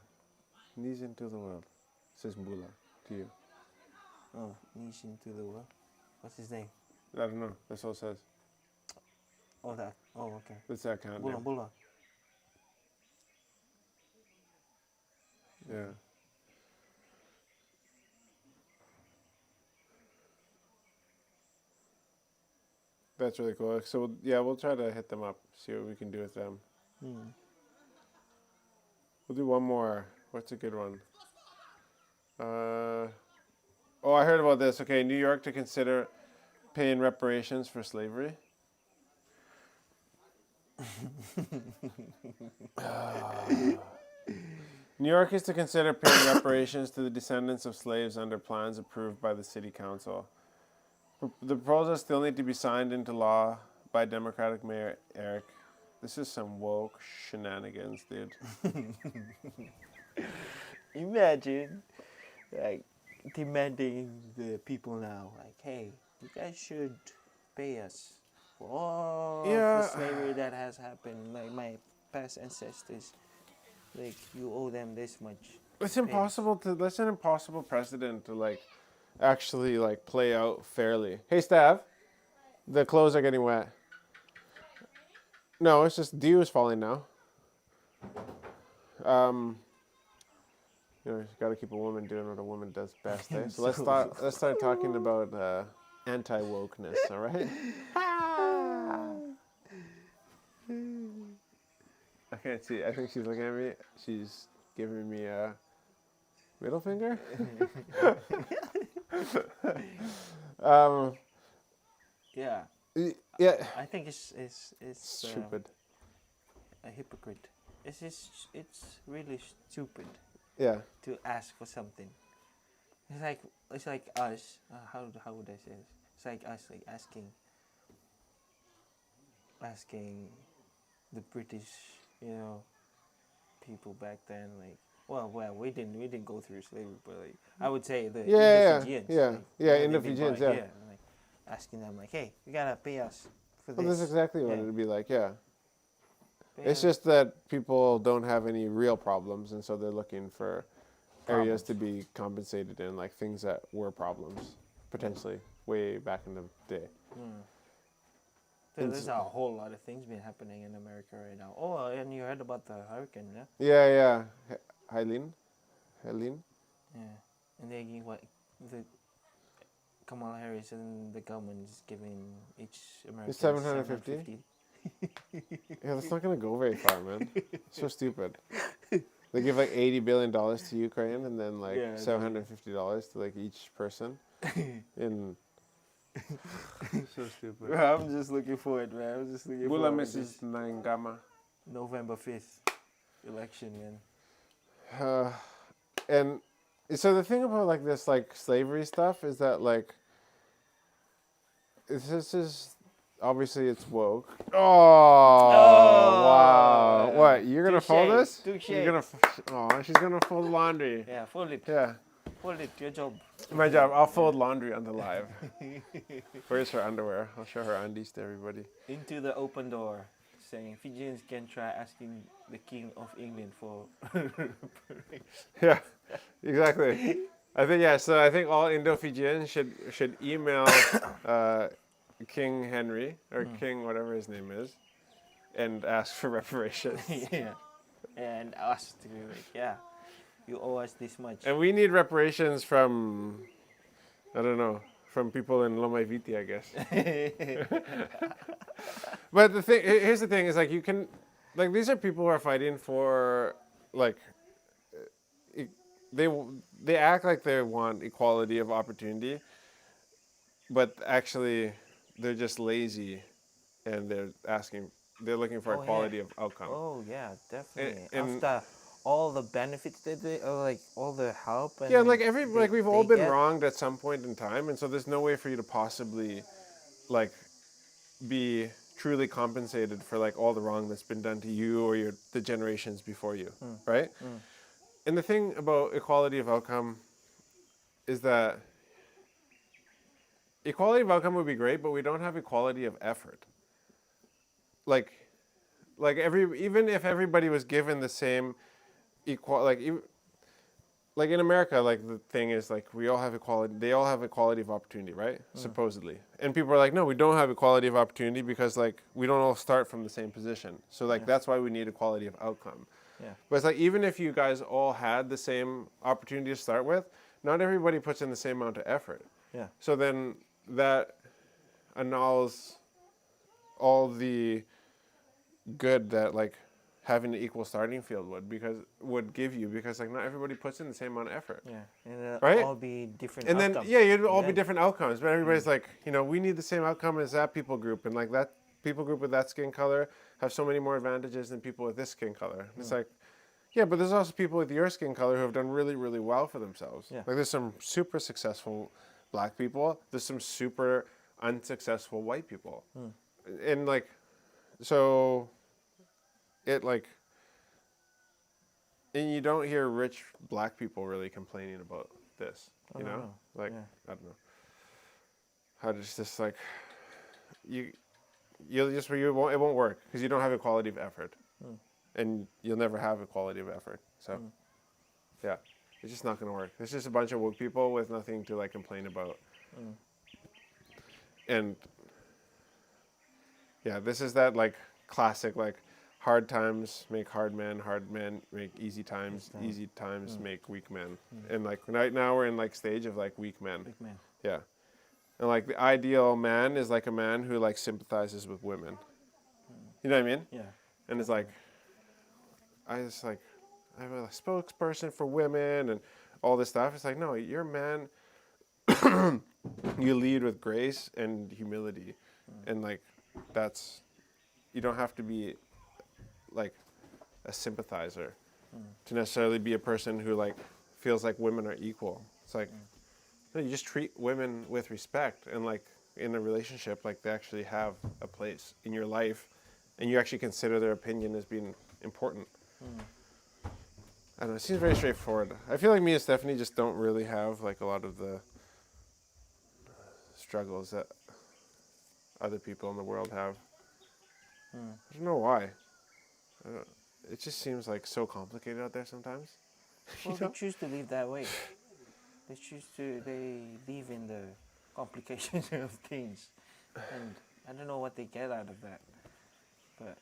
Nisian to the world. Says Mbula to you. oh, nation to the world. What's his name? I don't know. That's all it says. Oh, that. Oh, okay. That's that account Bula name. Bula. Yeah. That's really cool. So yeah, we'll try to hit them up, see what we can do with them. Hmm. We'll do one more. What's a good one? Oh, I heard about this. Okay, New York to consider paying reparations for slavery. New York is to consider paying reparations to the descendants of slaves under plans approved by the city council. The proposals still need to be signed into law by Democratic Mayor Eric. This is some woke shenanigans, dude. Imagine, like, demanding the people now, like, hey, you guys should pay us for all Yeah. the slavery that has happened. Like my past ancestors, like you owe them this much. It's impossible to. That's an impossible precedent to like, actually like play out fairly. Hey, Stav, the clothes are getting wet. No, it's just dew is falling now. You know, you got to keep a woman doing what a woman does best. Eh? So let's start talking about anti-wokeness. All right. I can't see. I think she's looking at me. She's giving me a middle finger. Yeah, Yeah. I think it's Stupid. a hypocrite. It's really stupid Yeah. to ask for something. It's like us. How would I say this? It's like us, like asking the British, people back then, like, well, we didn't go through slavery, but like I would say the Yeah. Indo-Fijians, Yeah. like, Yeah. when they've been Indo-Fijians. brought Yeah. here, like, asking them like, hey, you gotta pay us for Well, this. that's exactly what Yeah. it'd be like. Yeah. Pay It's us just that people don't have any real problems, and so they're looking for areas to be compensated in, like things that were problems potentially way back in the day. So there's a whole lot of things been happening in America right now. Oh, and you heard about the hurricane, yeah? Yeah. Helene. Yeah. And they give the Kamala Harris and the government is giving each American It's $750? Yeah, that's not gonna go very far, man. So stupid. They give like $80 billion to Ukraine, and then like Yeah, $750 to like each person. In so stupid. I'm just looking forward, man. I'm just looking Bula forward Mrs. Nangama. November 5th election, man. And so the thing about like this like slavery stuff is that like this is obviously it's woke. Oh, wow! What, you're gonna fold this? Touche. You're gonna she's gonna fold laundry. Yeah, fold it. Yeah, Fold it. Your job. my job. I'll fold laundry on the live. Where's her underwear? I'll show her undies to everybody. Into the open door, saying Fijians can try asking the King of England for. Yeah, exactly. I think all Indo-Fijians should email King Henry or King whatever his name is, and ask for reparations. Yeah. And us to be like, yeah, you owe us this much. And we need reparations from, I don't know, from people in Lomaiviti, I guess. But here's the thing: is like you can, like these are people who are fighting for, like, they act like they want equality of opportunity, but actually they're just lazy, and they're looking for equality of outcome. Oh yeah, definitely. And- After all the benefits that they, or like all the help. And Yeah, like they- we've all they been get. wronged at some point in time, and so there's no way for you to possibly, like, be truly compensated for like all the wrong that's been done to you or the generations before you, right? And the thing about equality of outcome is that equality of outcome would be great, but we don't have equality of effort. like even if everybody was given the same equal, like in America, like the thing is like we all have equality. They all have equality of opportunity, right? Supposedly, and people are like, no, we don't have equality of opportunity because like we don't all start from the same position. So like that's why we need equality of outcome. Yeah. But it's like even if you guys all had the same opportunity to start with, not everybody puts in the same amount of effort. Yeah. So then that annuls all the good that like having an equal starting field would give you because like not everybody puts in the same amount of effort. Yeah. And Right? all be different And outcomes. then yeah, you'd all be Then- different outcomes, but everybody's like, we need the same outcome as that people group, and like that people group with that skin color have so many more advantages than people with this skin color. And it's like, yeah, but there's also people with your skin color who have done really, really well for themselves. Yeah. Like there's some super successful black people. There's some super unsuccessful white people. And like, so it like, and you don't hear rich black people really complaining about this, you know? no. Like, Yeah. I don't know. How to just like, it won't work because you don't have equality of effort. And you'll never have equality of effort. So, yeah, it's just not going to work. It's just a bunch of woke people with nothing to like complain about. And yeah, this is that like classic like hard times make hard men make easy times, easy times make weak men. And like right now we're in like stage of like weak men. Big man. Yeah. And like the ideal man is like a man who like sympathizes with women. You know what I mean? Yeah. And it's like, I'm a spokesperson for women and all this stuff. It's like, no, you're a man. You lead with grace and humility. And like, you don't have to be like a sympathizer to necessarily be a person who like feels like women are equal. It's like, no, you just treat women with respect and like in a relationship, like they actually have a place in your life and you actually consider their opinion as being important. I don't know, it seems very straightforward. I feel like me and Stephanie just don't really have like a lot of the struggles that other people in the world have. I don't know why. It just seems like so complicated out there sometimes. Well, You know? they choose to live that way. They live in the complications of things. And I don't know what they get out of that. But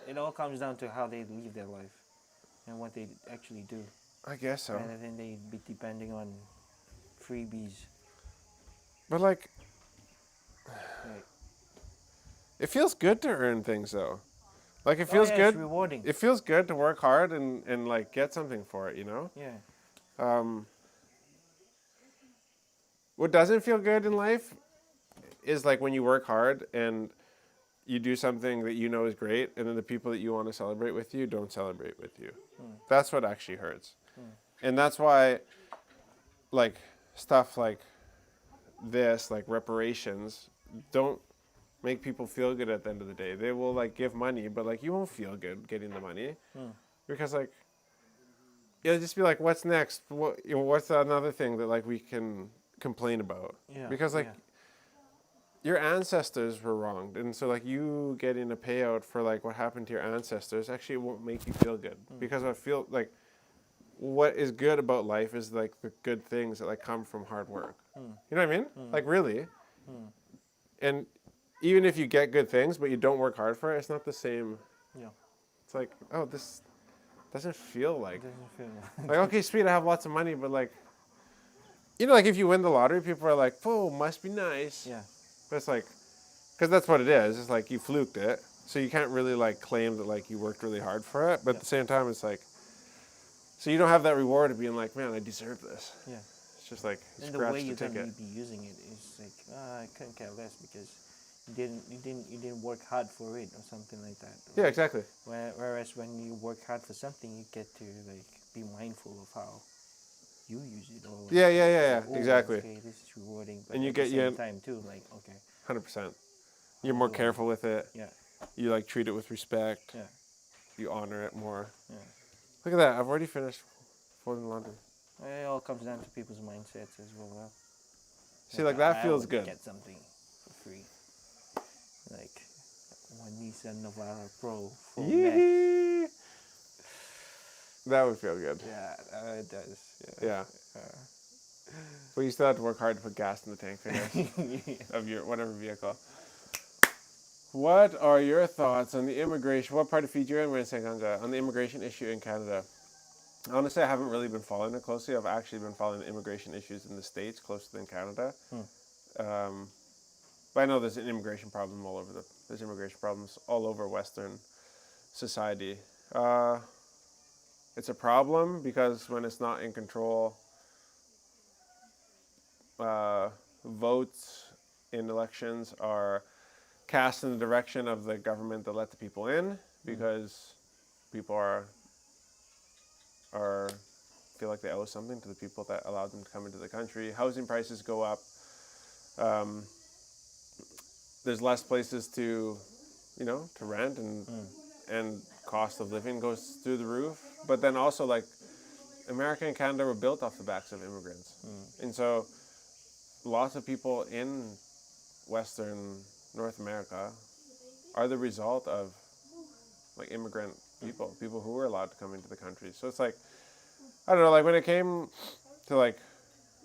it all comes down to how they live their life and what they actually do. I guess so. Rather than they be depending on freebies. But like, Like, it feels good to earn things though. Like it oh feels yeah, good. It's rewarding. It feels good to work hard and like get something for it, you know? Yeah. What doesn't feel good in life is like when you work hard and you do something that you know is great and then the people that you want to celebrate with you don't celebrate with you. That's what actually hurts. And that's why like stuff like this, like reparations, don't make people feel good at the end of the day. They will like give money, but like you won't feel good getting the money because like you'll just be like, what's next? What's another thing that like we can complain about? Yeah. Because like your ancestors were wronged, and so like you getting a payout for like what happened to your ancestors actually won't make you feel good because I feel like what is good about life is like the good things that like come from hard work. You know what I mean? Like really. And even if you get good things but you don't work hard for it, it's not the same. Yeah. It's like, oh, this doesn't feel like It doesn't feel like okay, sweet, I have lots of money, but like like if you win the lottery, people are like, "Whoa, must be nice." Yeah. But it's like, because that's what it is. It's like you fluked it, so you can't really like claim that like you worked really hard for it. But at the same time, it's like, so you don't have that reward of being like, "Man, I deserve this." Yeah. It's just like you And the scratch way the you're gonna ticket. be using it is like, I couldn't care less because you didn't work hard for it or something like that. Yeah, exactly. Whereas when you work hard for something, you get to like be mindful of how you use it. Or like, Yeah, oh, exactly. Okay, this is rewarding, but And you at get- the you same get- time too, like okay, 100%. You're more Oh. careful with it. yeah, You like treat it with respect. yeah, You honor it more. yeah. Look at that. I've already finished folding laundry. It all comes down to people's mindsets as well. See, like that I feels would good. Get something for free. Like one Nissan Navara Pro full mech. Yee! That would feel good. Yeah, it does. Yeah. But you still have to work hard to put gas in the tank, I guess, Yeah. of your whatever vehicle. What are your thoughts on the immigration? What part of Fiji you're in? We're in Sanganga. On the immigration issue in Canada. Honestly, I haven't really been following it closely. I've actually been following the immigration issues in the States closer than Canada. But I know there's an immigration problem all over there's immigration problems all over Western society. It's a problem because when it's not in control, votes in elections are cast in the direction of the government that let the people in because people are feel like they owe something to the people that allowed them to come into the country. Housing prices go up. There's less places to rent, and cost of living goes through the roof. But then also, like, America and Canada were built off the backs of immigrants. And so lots of people in Western North America are the result of, like, immigrant people who were allowed to come into the country. So it's like, I don't know, like when it came to like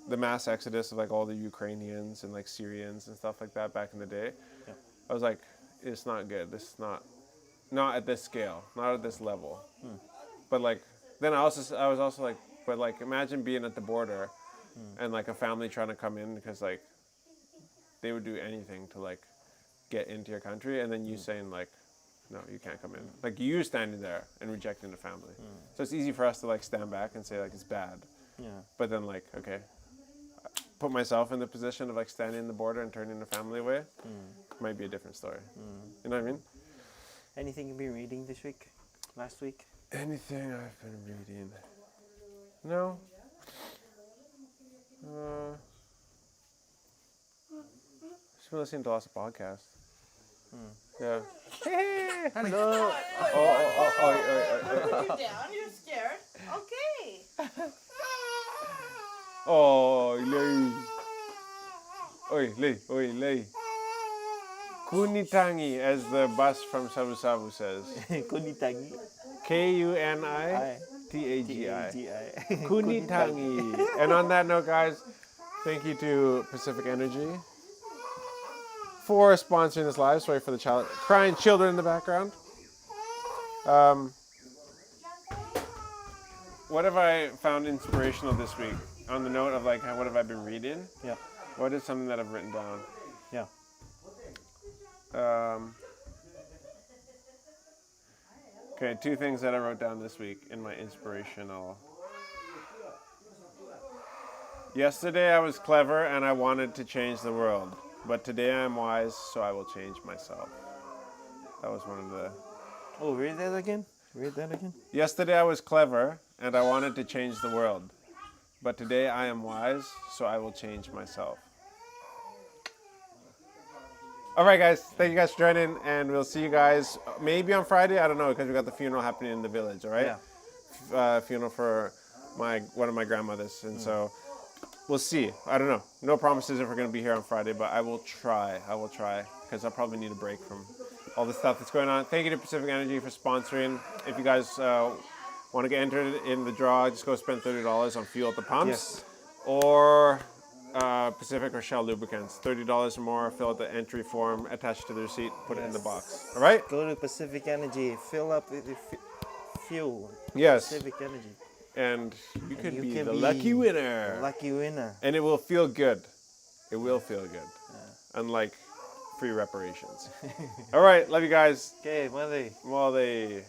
the mass exodus of like all the Ukrainians and like Syrians and stuff like that back in the day, I was like, it's not good. This is not at this scale, not at this level. But like, then I was also like, but like, imagine being at the border and like a family trying to come in because like they would do anything to like get into your country, and then you saying like, no, you can't come in. Like you standing there and rejecting the family. So it's easy for us to like stand back and say like it's bad. Yeah. But then like, okay, put myself in the position of like standing in the border and turning the family away. Might be a different story. You know what I mean? Anything you've been reading this week? Last week? Anything I've been reading? No. Just been listening to lots of podcasts. Yeah. Hello. Put you down. You're scared. Okay. Oh, lei. Oi, lei. Kunitangi, as the bus from Sabu Sabu says. Kunitangi. Kunitangi. T-A-G-I. Kunitangi. And on that note, guys, thank you to Pacific Energy for sponsoring this live. Sorry for the crying children in the background. What have I found inspirational this week? On the note of like, what have I been reading? Yeah. What is something that I've written down? Yeah. Okay, 2 things that I wrote down this week in my inspirational. Yesterday I was clever and I wanted to change the world, but today I am wise, so I will change myself. That was one of the... Oh, read that again? Yesterday I was clever and I wanted to change the world, but today I am wise, so I will change myself. All right, guys. Thank you guys for joining, and we'll see you guys maybe on Friday. I don't know, because we got the funeral happening in the village, all right? Yeah. Funeral for one of my grandmothers, and so we'll see. I don't know. No promises if we're going to be here on Friday, but I will try. Because I'll probably need a break from all the stuff that's going on. Thank you to Pacific Energy for sponsoring. If you guys want to get entered in the draw, just go spend $30 on fuel at the pumps. Yes. Or Pacific or Shell lubricants. $30 or more, fill out the entry form, attach to the receipt, put it in the box. All right? Go to Pacific Energy, fill up with fuel. Yes. Pacific Energy. And you could you be can the be lucky winner. Lucky winner. And it will feel good. It will feel good. Unlike free reparations. All right. Love you guys. Okay, Monday. Well, they...